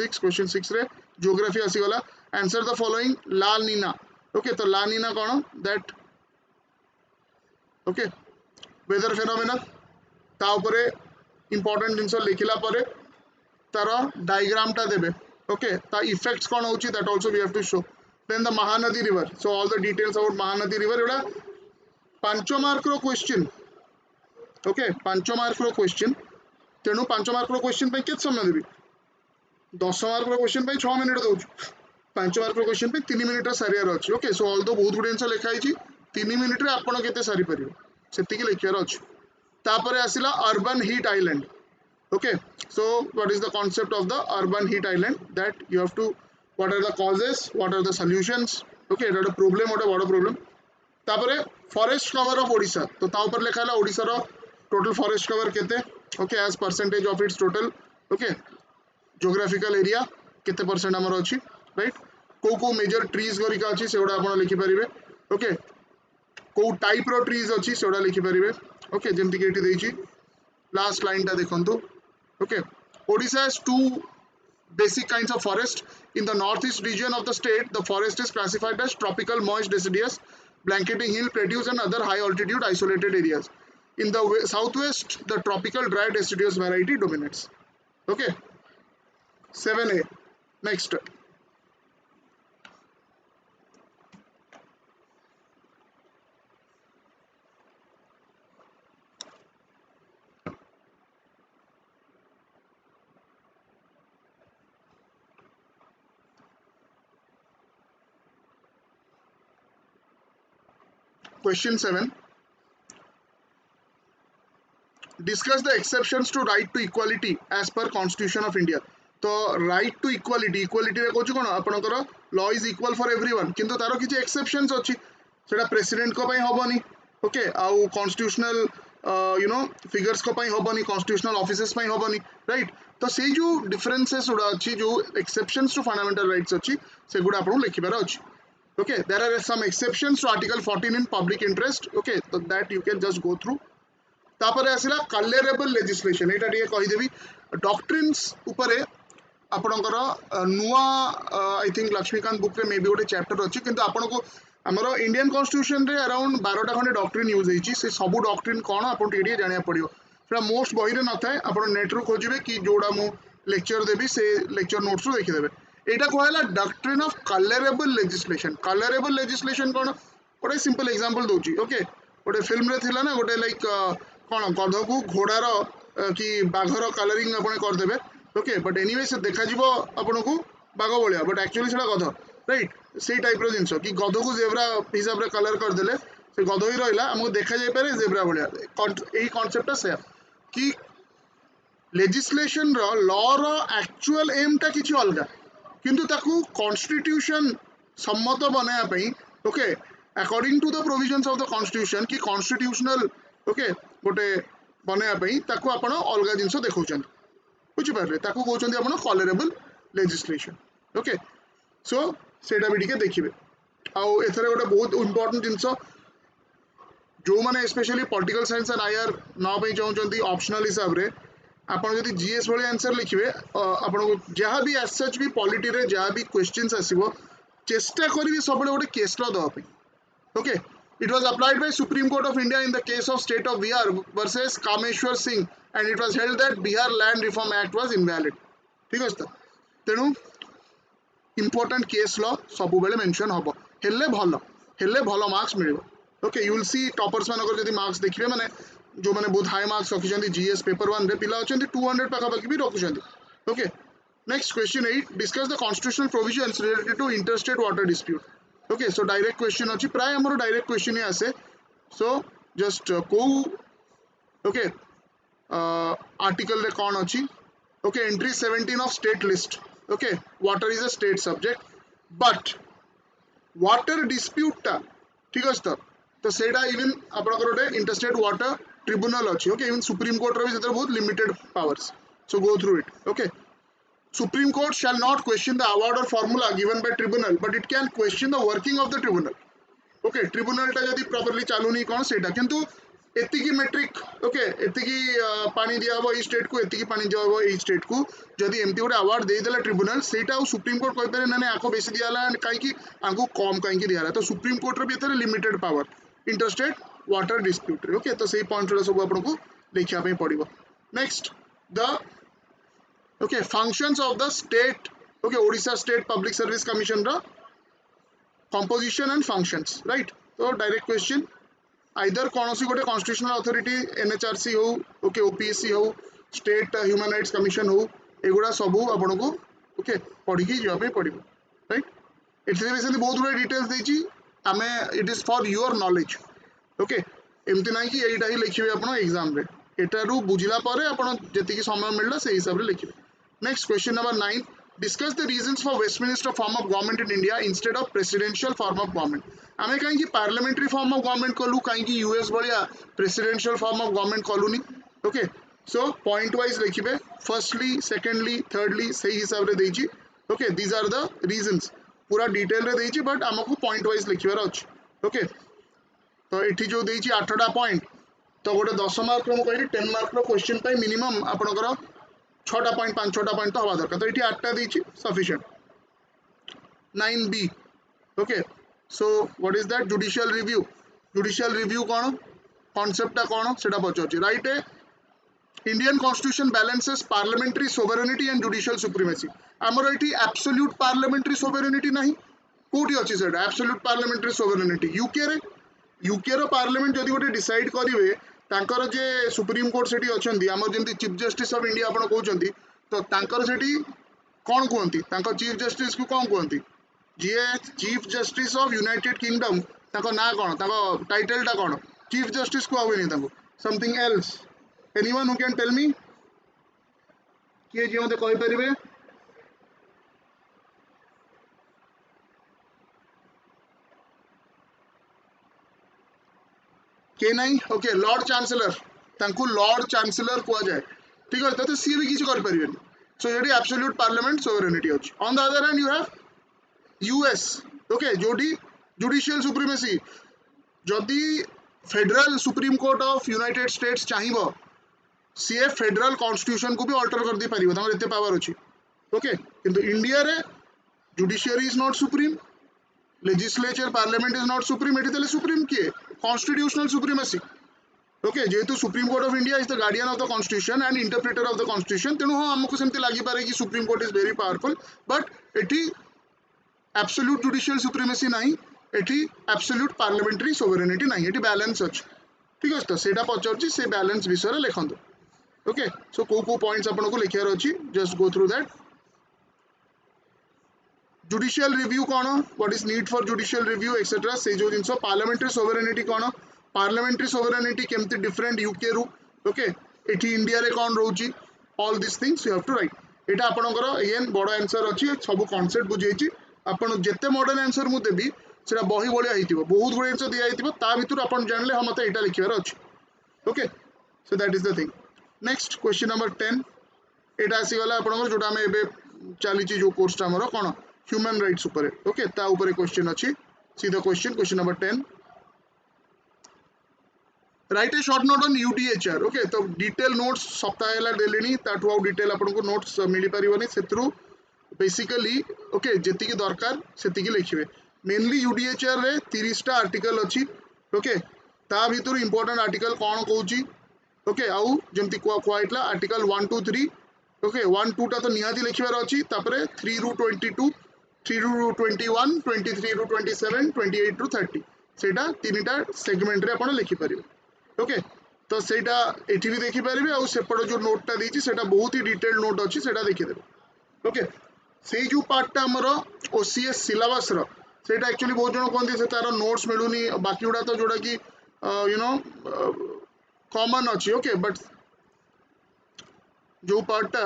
6 रे ज्योग्राफी आसी गला answer the following La Nina okay तो ला नीना कोन दैट ओके वेदर फेनोमेना ता ऊपर इंपोर्टेंट जिंस लिखिला परे तार डायग्राम टा देबे ओके ता इफेक्ट्स कोन होची that also we have to show then the Mahanadi river so all the details about Mahanadi river एडा 5 मार्क रो क्वेश्चन ओके 5 मार्क रो क्वेश्चन तेणु 5 मार्क रो क्वेश्चन पे केत समय देबी 10 मार्क रो क्वेश्चन पे 6 मिनिट दउछ 5 मार्क रो क्वेश्चन पे 3 मिनिट सारियार अछि ओके सो ऑल द बहुत गुड आंसर लिखा हिची 3 मिनिट रे आपण केते सारी परिबो सेति के लिखियार अछि तापरे आसिला urban heat island okay so what is the concept of the urban heat island that you have to what are the causes what are the solutions okay that a problem what a bad problem तापरे forest cover of odisha तो ता ऊपर लिखा है ओडिसा रो total forest cover केते okay as percentage of its total okay geographical area केते percent हमर अछि राइट को मेजर ट्रीज गरिका अछि सेउडा आपण लिखि परिबे ओके को टाइप रो ट्रीज अछि सेउडा लिखि परिबे ओके जेमति के एटी देछि लास्ट लाइन टा देखंतु okay odisha has two basic kinds of forest in the northeast region of the state the forest is classified as tropical moist deciduous blanketing hill plateaus and other high altitude isolated areas in the southwest the tropical dry deciduous variety dominates okay 7a next Question 7. Discuss the exceptions to right to equality as per Constitution of India. तो right to equality रे कोची कोन आपनकर law is equal for everyone किंतु तारो किछि exceptions अछि सेटा president को पई होबनी okay आउ कॉन्स्टिट्यूशनल यू नो फिगर्स को पई होबनी कॉन्स्टिट्यूशनल ऑफिसेस पई होबनी राइट तो से जो डिफरेंसेस उडा अछि जो एक्सेप्शंस टू फंडामेंटल राइट्स अछि से गुडा आपन लिखिबार अछि okay there are some exceptions to article 14 in public interest okay so that you can just go through तापरे आसिला कलरेबल लेजिस्लेशन एटा दिए कहि देबी डॉक्ट्रिन्स ऊपरे आपनकर नुआ आई थिंक लक्ष्मीकांत बुक रे मे बी गोटे चैप्टर अछि किंतु आपनको हमरो इंडियन कॉन्स्टिट्यूशन रे अराउंड 12टा खंडे डॉक्ट्रिन यूज होईची से सब डॉक्ट्रिन कोन आपन टिडिए जानिया पड़ियो सेटा मोस्ट बही रे नथाय आपन नेट रो खोजिबे कि जोडा मु लेक्चर देबी से लेक्चर नोट्स रो देखि देबे एटा कहला डॉक्ट्रिन ऑफ कलरेबल लेजिस्लेशन कोन गोटे सिंपल एग्जांपल दोची ओके गोटे फिल्म रे थिला ना गोटे लाइक कौन गध को घोड़ार कि बाघर कलरिंग आपने करदेवे ओके बट एनीवे से देखा जीवो आपन को बाघ भलिया बट एक्चुअली सेटा गध राइट से टाइप रो जिंस कि गध को जेब्रा हिसाब रे कलर करदेले से गध ही रहिला हमको देखा जाय पारे जेब्रा भलिया एही कांसेप्ट से कि लेजिस्लेशन रो लॉ रो एक्चुअल एम टा किछि अलगा किंतु ताकू कॉन्स्टिट्यूशन सम्मत बनाया पई okay according to the provisions of the constitution कि कॉन्स्टिट्यूशनल ओके गोटे बनाया पई ताकू आपण अलगा जिंस देखौछन बुझि पारे ताकू कहउछन आपण टॉलरेबल लेजिस्लेशन ओके सो सेटा भी ठीक देखिबे आउ एथरे गोटे बहुत इंपोर्टेंट जिंस जो माने specially political science and IR ना पई चाहउछन ऑप्शनल हिसाब रे आपण जदि जीएस वाले आंसर लिखिबे आपण को जहां भी एज सच भी पॉलिटी रे जहां भी क्वेश्चंस आसीबो चेष्टा करिवे सबले गोटे केस लो दवा पे okay it was applied by supreme court of India in the case of state of Bihar versus Kameshwar Singh and it was held that Bihar land reform act was invalid ठीक अछि तेनु इंपोर्टेंट केस लो सब बेले मेंशन हबो हेले भलो मार्क्स मिलिबो okay you will see toppers मानकर जदि मार्क्स देखिबे माने जो माने बहुत हाई मार्क्स रखिछन्ती जीएस पेपर 1 रे पिला अछन्ती 200 पाखा पाखी भी रखुछन्ती okay next question 8 discuss the constitutional provisions related to interstate water dispute okay so direct question अछि प्राय हमरो डायरेक्ट क्वेश्चन ही आसे सो जस्ट को ओके आर्टिकल रे कोन अछि okay entry 17 of state list okay water is a state subject but water dispute ता ठीक अछि तो सेटा इवन आपनकर गोटे इंटरस्टेट वाटर ट्रिब्यूनल अच्छी ओके इवन सुप्रीम कोर्ट भी बहुत limited powers so go through it okay supreme court shall not question the award और formula given by tribunal but it can question the working of the tribunal okay tribunal टा जदी properly चालूनी कोन सेटा किंतु एतिकी metric okay एतिकी पानी दिया हो ई state को एतिकी पानी दिया हो ई स्टेट को जदी एमटी गोटे अवार्ड दे देला ट्रिब्यूनल सेटा सुप्रीम कोर्ट कहि पारे ना आको बेसी दियाला काई कि आको कम काई कि दियाला तो सुप्रीम कोर्ट रे भी एतरे limited power interstate water dispute okay तो सही पॉइंट रे सब आपन को लिखिया पे पड़िबो next the okay functions of the state okay Odisha state public service commission रा कंपोजिशन एंड फंक्शंस राइट तो डायरेक्ट क्वेश्चन आइदर कौन सी गोटे कॉन्स्टिट्यूशनल अथॉरिटी एनएचआरसी हो ओके ओपीएससी हो स्टेट ह्यूमन राइट्स कमिशन हो एगुड़ा सब आपन को ओके पढ़ी जावा पे पड़िबो राइट एथरे बेसिकली बहुत गुड डिटेल्स देछि आमे it is for your knowledge okay एमती ना कि एटा ही लिखिबे आपण एग्जाम रे एटारू बुझिला पारे आपण जति समय मिलला से हिसाब रे लिखिबे next question number 9 discuss the reasons for Westminster form of government in India instead of presidential form of government आमे काई कि पार्लियामेंट्री फॉर्म ऑफ गवर्नमेंट कलु काई कि यूएस बलिया प्रेसिडेंशियल फॉर्म ऑफ गवर्नमेंट कलुनी ओके सो पॉइंट वाइज लिखिबे firstly secondly thirdly सही हिसाब रे देछि okay these are the reasons पूरा डिटेल रे देछि बट हमकु पॉइंट वाइज लिखिबार अछि ओके तो ये जो देछि 8टा पॉइंट तो गोटे 10 मार्क रो कहि 10 मार्क रो क्वेश्चन पाई मिनिमम आपनकर 6टा पॉइंट 5-6टा पॉइंट तो हवा दरकार तो ये 8टा देछि sufficient 9b okay so what is that judicial review कोन कांसेप्ट कोन सेटा पचछि right Indian constitution balances parliamentary sovereignty and judicial supremacy हमर एठी एब्सोल्यूट पार्लियामेंट्री सोवरेनिटी नाही कोठी अछि सेटा एब्सोल्यूट पार्लियामेंट्री सोवरेनिटी यूके रो पार्लियामेंट जदि गोटे डिसाइड करिवे तांकर जे सुप्रीम कोर्ट सेठी अछंती हमर जेंति चीफ जस्टिस ऑफ इंडिया आपण कहउचंती तो तांकर सेठी कोन कहंती तांकर चीफ जस्टिस को कोन कहंती जे chief justice of United Kingdom तांकर ना कोन तांकर टाइटल टा कोन चीफ जस्टिस को आवे नि तांको something else anyone who can tell me के जे मते कहि परिबे के नहीं ओके लॉर्ड चांसलर तांको लॉर्ड चांसलर को जाए ठीक है तो सी भी किसी कर परिबे सो जेडी एब्सोल्यूट पार्लियामेंट सोवरेनिटी अछि on the other hand you have US okay जोडी जुडिशियल सुप्रीमेसी जदी federal supreme court of United States चाहिबो सी फेडरल कॉन्स्टिट्यूशन को भी अल्टर कर दे परिबो तांगर एते पावर अछि ओके किंतु इंडिया रे judiciary is not supreme legislature parliament is not supreme eighty तले सुप्रीम किए कॉन्स्टिट्यूशनल सुप्रीमेसी ओके जेहेतु supreme court of India is the guardian of the constitution and interpreter of the constitution तेणु हाँ हमको सेमती लगी पारे कि supreme court is very powerful but eighty absolute judicial supremacy नहीं एटी एब्सोल्यूट पार्लियामेंट्री सोवरेनिटी नहीं एटी बैलेंस अछि ठीक है तो सेटा पचारुछि से बैलेंस विषय रे लिखंतु ओके सो को पॉइंट्स आपनको लिखियार अछि just go through that judicial review कौन what is need for judicial review etcetera से जो जिनसो पार्लियामेंट्री सोवरेनिटी कौन पार्लियामेंट्री सोवरेनिटी केमती डिफरेंट यूके रु ओके एठी इंडिया रे कौन रहउची all this things you have to write एटा आपनकर एन बड़ आंसर अछि सब कांसेप्ट बुझेछि आपन जेते मॉडर्न आंसर मु देबी सेटा बही बळिया हितिबो बहुत गुड आंसर दिया हितिबो ता भितर आपन जानले हम मते एटा लिखिबार अछि okay so that is the thing next question number 10 एटा आसी गला आपनकर जोटा हम एबे चलीछि जो कोर्स ता हमर कोन ह्यूमन राइट्स ऊपर ओके ता ऊपर क्वेश्चन अछि सीधा question number 10 right a short note on UDHR okay तो डिटेल नोट्स सप्ताह हेला देलेनी ताठू आउ डिटेल आपनको नोट्स मिली परिबनी सेत्रु बेसिकली ओके जेतिकी दरकार सेतिकी लिखिबे मेनली यूडीएचआर रे 30 टा आर्टिकल अछि ओके ता भितर इंपोर्टेंट आर्टिकल कोन कहूची ओके आउ जेमती कोइटला आर्टिकल 1 2 3 ओके 1 2 टा तो निहाती लिखिबार अछि तापरे 3 रु 22 3 रु 21 23 रु 27 28 रु 30 सेटा तीनटा सेगमेंट रे आपण लिखि परिबे ओके तो सेटा एठी भी देखि परिबे आ सेपड जो नोट टा देछि सेटा बहुत ही डिटेल्ड नोट अछि सेटा देखि देबे ओके से जो पार्ट टा हमरो ओसीएस सिलेबस रो सेटा एक्चुअली बहुत जण कोन से तार नोट्स मिलुनी बाकी उडा तो जोडा कि यू नो कॉमन अछि ओके बट जो पार्ट टा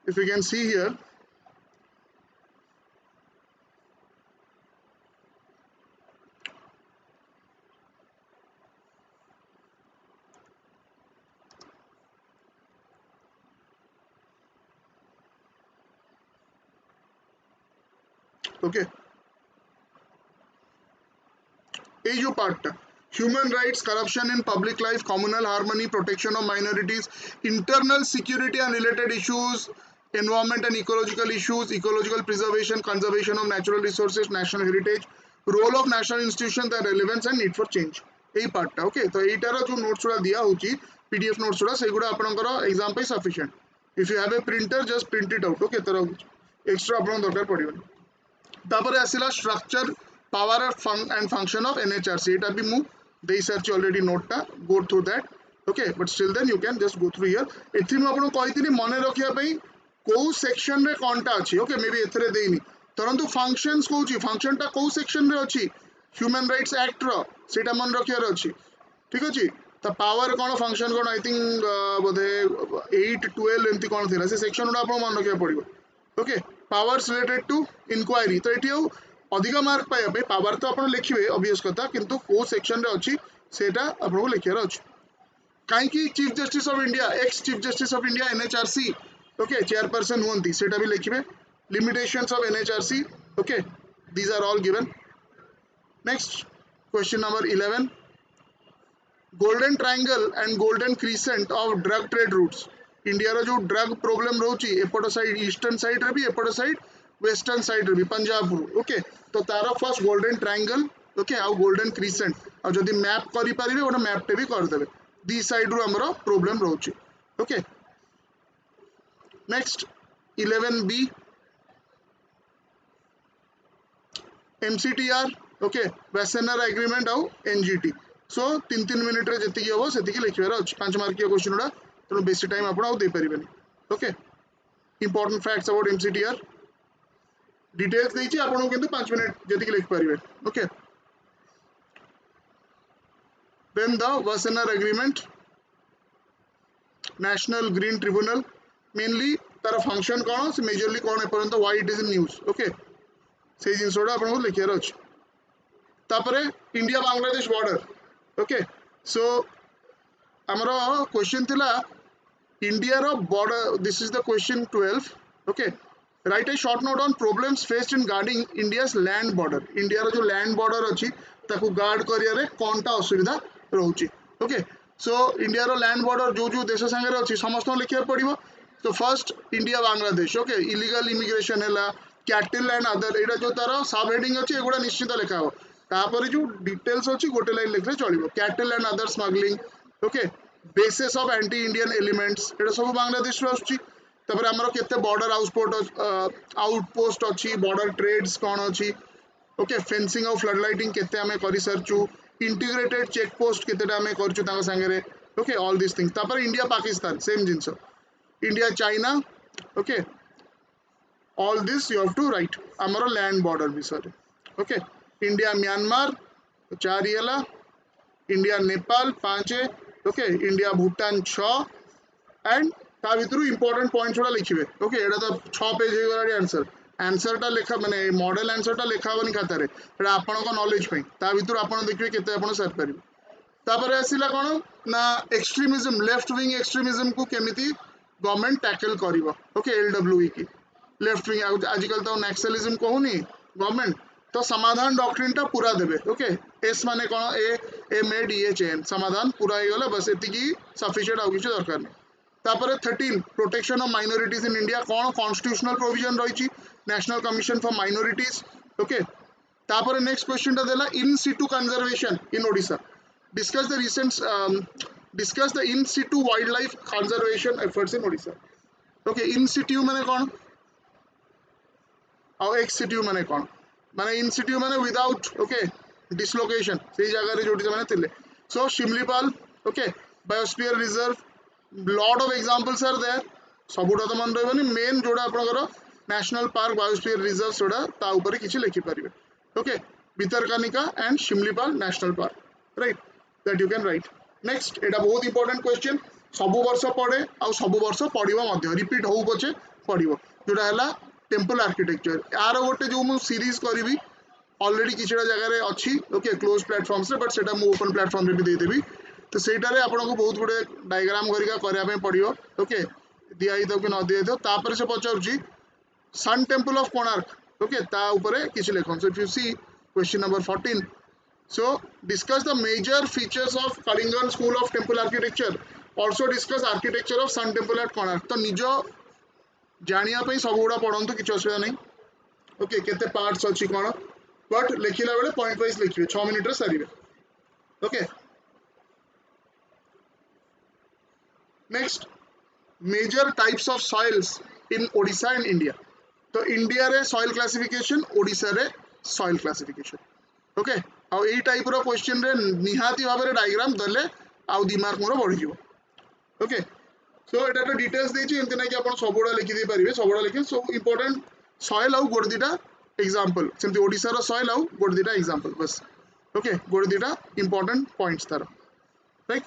if you can see here okay ये जो part human rights corruption in public life communal harmony protection of minorities internal security and related issues environment and ecological issues ecological preservation conservation of natural resources national heritage role of national institution the relevance and need for change यही part okay तो एटार जो notes गुड़ा दिया होची PDF notes गुड़ा से गुड़ा आपनकर एग्जाम पे sufficient if you have a printer just print it out okay तो एक्स्ट्रा आपन दरकार पड़िबनी तापर आसिला structure power and function of NHRC एटा भी मु देई सर्च ऑलरेडी नोट टा go through that okay but still then you can just go through here एथि मु आपन कहितनी मने रखिया पई को सेक्शन रे कोनटा अछि ओके मे बी एथरे देइनी परंतु फंक्शंस कहूची फंक्शन टा को सेक्शन रे अछि ह्यूमन राइट्स एक्ट रो सेटा मन रखियार अछि ठीक अछि त power cone function cone I think बोधे 8 12 एमती कोन थिला से सेक्शन उडा आपन मन रखिया पड़िबो okay powers related to inquiry तो एटी अधिक मार्क पाइबा पावर तो आप लिखे ऑब्वियस कथा किंतु को सेक्शन रे अछि सेटा आपको लिखार अछि काई कि chief justice of India ex chief justice of India NHRC okay chairperson हुंती सेटा भी लिखिबे limitations of NHRC okay these are all given next question number 11 golden triangle and golden crescent of drug trade routes India रो जो drug problem रोची एपट side eastern side रे भी एपट साइड वेस्टर्न साइड रे भी पंजाब रु ओके तो तार फर्स्ट गोल्डन ट्रायंगल ओके आ गोल्डन क्रीसेंट आ जदी मैप करि परिबे ओटा मैप टे भी कर देबे दी साइड रु हमरो प्रॉब्लम रोची okay next 11b MCTR okay Wassenaar agreement आउ एनजीटी सो 3 मिनिट रे जति हो सेति लिखिबार अछि 5 मार्क के क्वेश्चन उडा तो बेसी टाइम आपण आउ दे परिबेनी okay important facts about MCTR details देछि आपण किंतु 5 मिनिट जति लिख परिबे okay then the Wassenaar agreement national green tribunal mainly तार फंक्शन कोन से मेजरली कोन ए परंत why it is in news okay से जिनसोडा आपण लिखियार अछि तापरे India Bangladesh border okay so हमरो क्वेश्चन थिला इंडिया रो border this is the question 12 okay write a short note on problems faced in guarding India's land border India रो जो लैंड बॉर्डर अछि ताकू गार्ड करिया रे कोनटा असुविधा रहउची ओके सो इंडिया रो लैंड बॉर्डर जो जो देश संगे रे अछि समस्त लिखिया पड़िबो तो first India Bangladesh okay illegal immigration हैला कैटल एंड अदर एटा जो तार सब हेडिंग अछि एगुडा निश्चित लिखा हो तापर जो डिटेल्स अछि गोटे लाइन लिखले चलिबो cattle and other smuggling okay basis of anti Indian elements एटा सब बांग्लादेश रो अछि तपर हमरो केते बॉर्डर आउटपोस्ट अछि बॉर्डर ट्रेड्स कोन अछि okay fencing of flood lighting केते हमें करि सरचू इंटीग्रेटेड चेक पोस्ट केतेटा आमे करछु तांग संगे ओके ऑल दिस थिंग्स तापर इंडिया पाकिस्तान सेम जिंस India China okay all this you have to write आमर लैंड बॉर्डर विषय ओके इंडिया म्यांमार 4 येला India Nepal 5 okay India Bhutan 6 and ता भितर इंपोर्टेंट पॉइंट्स गुड़ा लिखिबे ओके एटा तो 6 पेज हे गलाडी आंसर आंसरटा लेखा माने मॉडल आंसरटा लेखा होनी खातारे एटा आपनको नॉलेज पई ता भितर आपण देखिबे केते आपण सार परिबे तापर आसिला कोन ना एक्सट्रीमिज्म लेफ्ट विंग एक्सट्रीमिज्म को केमिति गवर्नमेंट टैकल करिवो ओके एलडब्ल्यूई की लेफ्ट विंग आजकल तो नक्सलिज्म कहूनी गवर्नमेंट तो समाधान डॉक्ट्रिन टा पूरा देबे ओके एस माने कोन एम समाधान पूरा हे गला बस एतिकी सफिशिएंट आ किछ दरकार नै तापर 13 protection of minorities in India कौन कॉन्स्टिट्यूशनल प्रोविजन रही national commission for minorities okay तापर नेक्स्ट क्वेश्चन टा देला in situ conservation in Odisha discuss the in situ wild life conservation efforts in Odisha okay in situ माने कौन और एक्स सिटू माने कौन माने इन सिटू माने विदाउट ओके डिसलोकेशन से जगह रे जोटी माने थिले so Similipal okay biosphere reserve lot of examples are there सबुटा तो मन रहबनी मेन जोड़ा आपनकर नेशनल पार्क बायोस्फीयर रिजर्व सोडा ता ऊपर किछि लिखि परिबे okay Bhitarkanika and Similipal national park right that you can write next एटा बहुत इंपोर्टेंट क्वेश्चन सबु वर्ष पड़े आ सबु वर्ष पड़िबो मध्ये रिपीट होउ पछे पड़िबो जोड़ा हला टेंपल आर्किटेक्चर यार गोटे जो मु सीरीज करिवि ऑलरेडी किछटा जगह रे अछि ओके क्लोज प्लेटफॉर्म्स रे बट सेटा मु ओपन प्लेटफॉर्म रे भी दे देबी तो सेटारे आपको बहुत गुड़े डायग्राम करने पड़ो ओके दिखाई तो कि न दिखाई तो तापर से पचार sun temple of Konark okay ता ऊपर किसी लिखन so if you see question number 14 so discuss the major features of Kalingan school of temple architecture also discuss architecture of sun temple at Konark तो निज जानिया सब गुड़ा पढ़ंतु किसी असुविधा नहीं ओके केते पार्ट्स अच्छी कौन बट लिखला बेले पॉइंट वाइज लिखिए 6 मिनिट रे सारिबे okay next major types of soils in Odisha and India तो इंडिया रे सॉइल क्लासिफिकेशन ओडिशा रे सॉइल क्लासिफिकेशन ओके आ एई टाइप रो क्वेश्चन रे निहाती भाबे रे डायग्राम दले आ दिमाग मोर बढ़ी जिवो ओके सो एटा तो डिटेल्स देछि एंते नै कि आपण सबोडा लिखि दे परिबे सबोडा लिखि सो इंपोर्टेंट सॉइल आ गोड दिटा एग्जांपल सेमति ओडिशा रो सॉइल आ गोड दिटा एग्जांपल बस ओके गोड दिटा इंपोर्टेंट पॉइंट्स तार राइट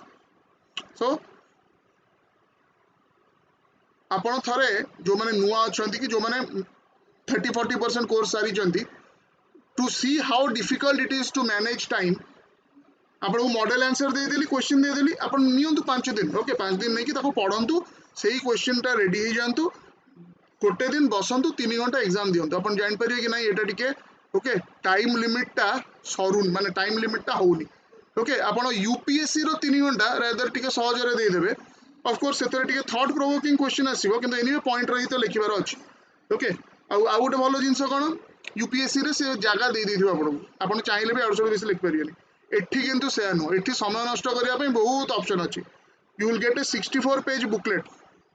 सो आपण थरे जो माने नुआ अछंती कि जो माने 30-40% कोर्स सारी जंती to see how difficult it is to manage time आपको मॉडल आंसर दे देली क्वेश्चन दे देली आपण नियंतु 5 दिन ओके 5 दिन नहीं कि ताको पढंतु सेही क्वेश्चन टा रेडी हे जानतु गोटे दिन बसंतु 3 घंटा एग्जाम दियंतु आपण जान परिबे कि नहीं एटा टिके ओके टाइम लिमिट टा सरुन माने टाइम लिमिट टा होउनी ओके आपण यूपीएससी रो 3 घंटा रेदर टिके सहज रे दे देबे ऑफ कोर्स सेतरे टिके थॉट प्रोवोकिंग क्वेश्चन आसीबो किंतु एनीवे पॉइंट रही तो लिखिबार अछि ओके आ गोटे भलो जिंस कोन यूपीएससी रे से जागा दे दिथिबा आपण चाहिले भी आउटसाइड बेसी लिख परियनी एठी किंतु से नो एठी समय नष्ट करिया पे बहुत ऑप्शन अछि you will get a 64 page booklet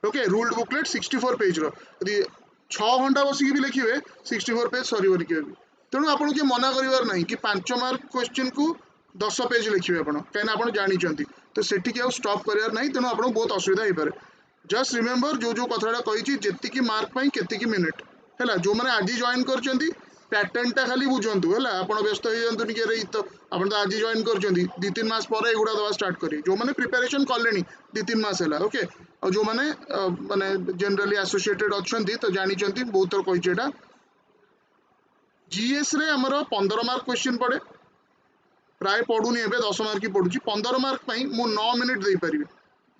okay ruled booklet 64 page रो यदि 6 घंटा बसी भी लिखिबे 64 पेज सरीबो नि केबे तेणु आपण के मना करिवार नहीं कि 5 मार्क क्वेश्चन को 10 पेज लिखिबे आपण काहे आपण जानि चंती तो सेठी के स्टॉप करियार नहीं तेणु आपको बहुत असुविधा हो पारे जस्ट रिमेम्बर जो जो कथाटा कही जेतिकी मार्क पाई केतिकी मिनिट है जो मैंने आज जॉइन कर पैटर्नटा खाली बुझंतु है आपड़ व्यस्त हो जातु रे तो आप तो आज जॉइन कर 2-3 मास पर एगुड़ा दवा स्टार्ट करें जो मैंने प्रिपेरेशन कले 2-3 मास है ओके और जो मैंने माने जनरली एसोसिएटेड अच्छा तो जानी बहुत थर कही जीएस रे हमर 15 मार्क क्वेश्चन पड़े प्राय पढ़ुनी एबे 10 मार्क की पढ़ुची 15 मार्क पई मु 9 मिनिट दे परिबे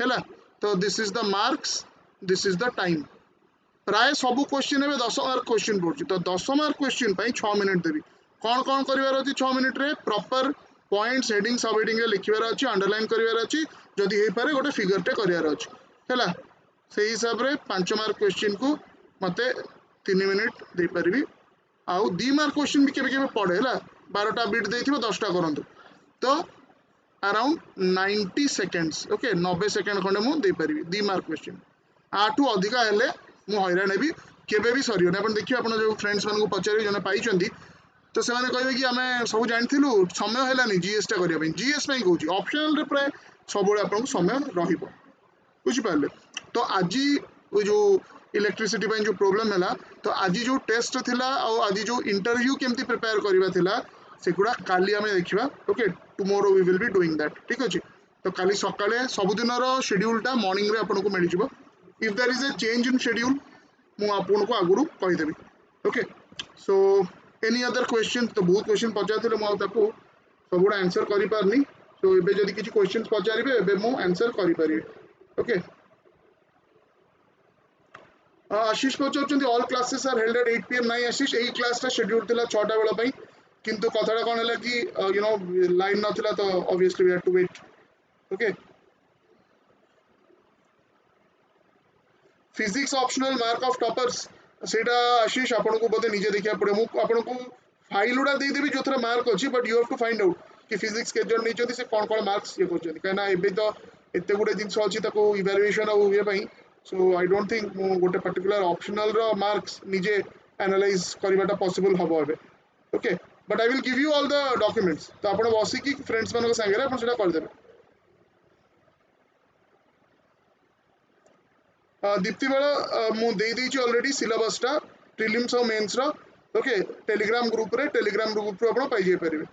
हैला तो this is the marks this is the time प्राय सब क्वेश्चन एबे 10 मार्क क्वेश्चन पढ़ुची तो 10 मार्क क्वेश्चन पई 6 मिनिट देबी कौन कौन करिवार अछि 6 मिनिट रे प्रॉपर पॉइंट्स हेडिंग सब हेडिंग रे लिखिवार अछि अंडरलाइन करिवार अछि जदी हे पारे गोटे फिगर टे करिवार अछि हैला सेही हिसाब रे 5 मार्क क्वेश्चन को मते 3 मिनिट दे परिबी आउ 2 मार्क क्वेश्चन भी केबे केबे पड़े हैला 12टा बिट देथिबो 10टा करंतु तो अराउंड 90 सेकेंड्स ओके 90 सेकेंड खंडे मु दे परिबी 2 मार्क क्वेश्चन आठू अधिका हेले मु हैरान हेबी केबे भी सरियो नै अपन देखियो अपन जो फ्रेंड्स मान को पचारि जने पाइचंदी तो से कहे कि आम सब जानी समय है जीएस टा करने जीएस कौन ऑप्शनल रे प्राय सब आपको समय रुझिपारे तो आज जो इलेक्ट्रिसिटी जो प्रोब्लेम है तो आज जो टेस्ट थिला आज जो इंटरव्यू केमती प्रिपेयर करवा थिला सेगुड़ा काली आम देखा okay tomorrow we will be doing that ठीक अच्छे तो काली सकाळे सबुदिन शेड्यूलटा मॉर्निंग रे आपको मिल जाव if there is a change in schedule मु आपको आगुरी कहीदेवी okay so any other question तो बहुत क्वेश्चन पचारे मुझे सबुड़ा आंसर कर पारनी सो एबे जदि किसी क्वेश्चन पचारे एबे मु आंसर करि ओके आशीष पचार all classes are held at 8 PM नहीं आशीष यही क्लासटा शेड्यूल थिला 6टा बेला पई किंतु कथाटा कौन है कि यू नो लाइन नथिला तो obviously we had to wait okay physics optional mark of toppers सेटा आशीष आपन को बोधे निजे देखिया पड़े मु आपन को फाइल उडा दे देबी जोथरा मार्क अछि but you have to find out कि फिजिक्स के जन नहीं से कौन कौन मार्क्स ये करछन कहना एबे तो एते गुडे जिंस अछि ताको इवैल्यूएशन आ ये पई सो आई डोंट थिंक मु गोटे पर्टिकुलर ऑप्शनल रो मार्क्स निजे एनालाइज करबाटा पॉसिबल हबो एबे okay but I will give you all the documents तो आपण बसी की फ्रेंड्स मानको संगे आपण सेटा कर देबे दीप्ति बेला मु दे देछि ऑलरेडी सिलेबसटा प्रीलिम्स और मेंस रो ओके टेलीग्राम ग्रुप रे आपण पाई जे परिबे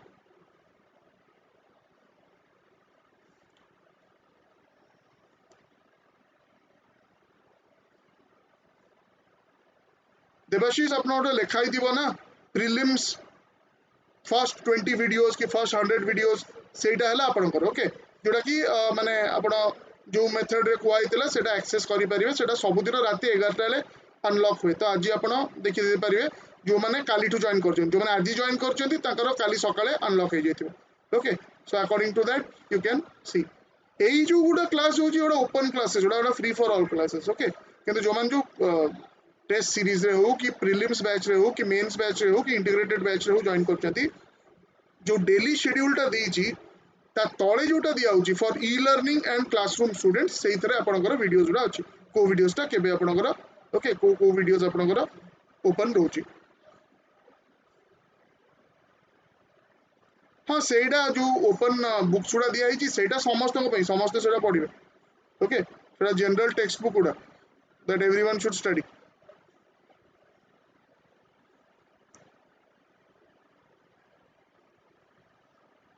देवाशीष अपना गोटे लिखाई दिबो ना प्रीलिम्स फर्स्ट 20 वीडियोस कि फर्स्ट 100 वीडियोस सेटा है आपनकर ओके जोटा कि माने आपण जो मेथड रे कुआइतला सेटा एक्सेस करि परिबे सेटा सबुदिन राति 11टा ले अनलॉक हुए तो आज आपण देखि दे परिबे जो माने काली टू जॉइन करछन जो माने आज जॉइन करछन ताकर काली सकाळे अनलॉक हे जेतिबो okay so according to that you can see एई जो गुडा क्लास होची ओडा ओपन क्लासेस ओडा free for all classes okay किंतु जो मान जो टेस्ट सीरीज रे हो कि प्रीलिम्स बैच रे हो कि मेंस बैच रे हो कि इंटीग्रेटेड बैच रे हो जॉइन करछथि जो डेली शेड्यूलटा देछि ता तळे जोटा दिया होछि for e learning and classroom students सेहि तरह आपनकर वीडियोस गुडा अछि को वीडियोसटा केबे आपनकर ओके को वीडियोस आपनकर ओपन रोछि हाँ सेटा जो ओपन बुक्स गुडा दिया होछि सेटा समस्त को पई समस्त सेटा पढिबे ओके सेटा जनरल टेक्स्ट बुक गुडा दैट एवरीवन शुड स्टडी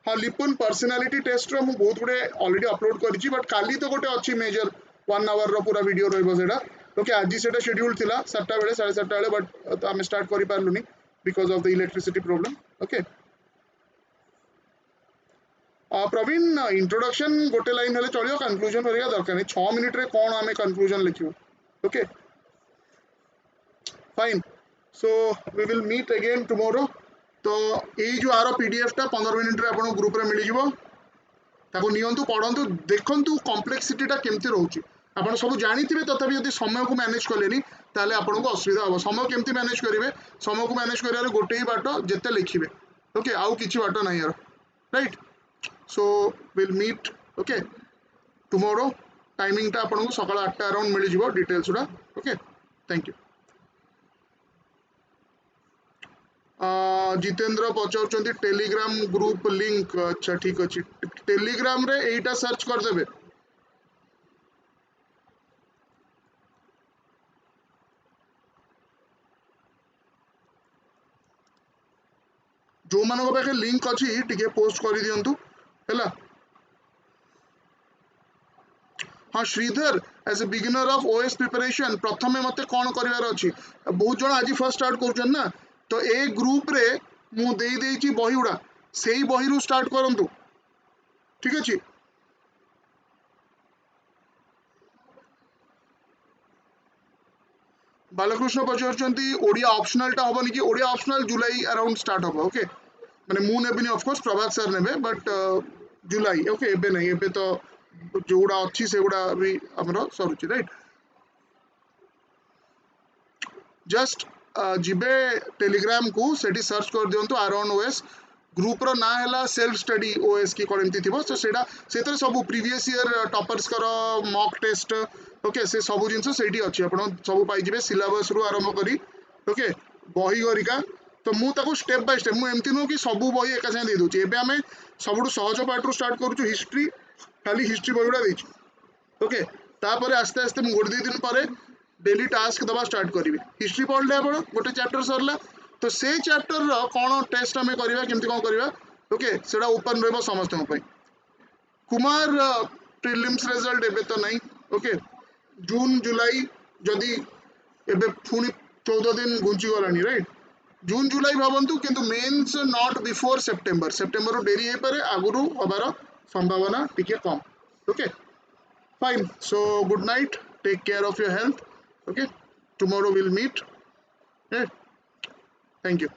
हाँ लिपुन पर्सनालिटी टेस्ट रो मु बहुत गुडे ऑलरेडी अपलोड करिछि बट काली तो गोटे अछि मेजर 1 आवर रो पूरा वीडियो रहइबो सेटा ओके आज सेटा शेड्यूल थिला 7टा बेले 7:30 बेले बट तो हम स्टार्ट करि पारलुनी because of the electricity problem okay Praveen introduction गोटे लाइन हेले चलियो कंक्लूजन करिया दरकार नहीं 6 मिनिट रे कोन हमें कंक्लूजन लिखियो okay fine so we will meet again tomorrow तो यही जो आर पीडीएफ टा 15 मिनिट रे आपन ग्रुप रे मिल जिवो ताको नियंतु पढंतु देखंतु कॉम्प्लेक्सिटी टा केमती रहउची आपन सब जानिथिबे तथापि यदि समय को मैनेज करलेनी ताले आपन को असुविधा हो समय केमती मैनेज करिवे समय को मैनेज करियार गोटे ही बाट जेते लिखिबे ओके आउ किछि बाट नाही यार right so will meet okay tomorrow timing टा आपन को सकाळ 8टा अराउंड मिल जिवो डिटेल्स उडा ओके थैंक यू जितेंद्र पचार टेलीग्राम ग्रुप लिंक अच्छा ठीक अच्छे टेलीग्राम रे एटा सर्च कर देबे जो मानक पाखे लिंक अच्छी टिके पोस्ट कर दियंतु हैला हाँ Shridhar as a beginner of OS preparation प्रथमे मते कौन करिवार अछि बहुत जन आज फर्स्ट स्टार्ट करछन ना तो ए ग्रुप रे मु दे देछि बही उडा सेही बही रु स्टार्ट करंतु ठीक अछि बालकृष्ण पचारचंती ओडिया ऑप्शनल टा होबनी कि ओडिया ऑप्शनल जुलाई अराउंड स्टार्ट होबो ओके माने मु नेबिनी ऑफ कोर्स प्रभात सर नेबे बट जुलाई ओके एबे नहीं एबे तो जोड़ा अच्छी से गुड़ा भी हमरो सरुची राइट जस्ट जिबे टेलीग्राम को सेठी सर्च कर दियंतु आरोन ओएस ग्रुप रो ना हैला सेल्फ स्टडी ओएस की कोन थिबो तो सेटा सेतर सब प्रीवियस ईयर टॉपर्स करो मॉक टेस्ट ओके से सब जिंस सेठी अछि आपण सब पाई जिवे सिलेबस रु आरंभ करी ओके बही गरिका तो मुझे स्टेप बाय स्टेप मुझे नुह कि सब बही एक साथ दे दूसरी एवं आम सब सहज पार्ट स्टार्ट करूँ हिस्ट्री खाली हिस्ट्री बही गुड़ा देती ओके तापर आस्ते आस्ते मुझे गोटे 2 दिन पर डेली टास्क दबा स्टार्ट करी हिस्ट्री पढ़ले आप गोटे चैप्टर सरला तो से चैप्टर कौन टेस्ट आम करवा केमती कौन करवा ओके से ओपन रहा समस्त कुमार प्रिलिम्स रिजल्ट एबे तो नहीं ओके जून जुलाई जदि एबे पुणी 14 दिन घुंची गलानी राइट जून जुलाई भावतु किंतु mains not before September September डेरी हो पारे आगुरी हबार संभावना टिके कम okay fine so good night take care of your health okay tomorrow will meet thank you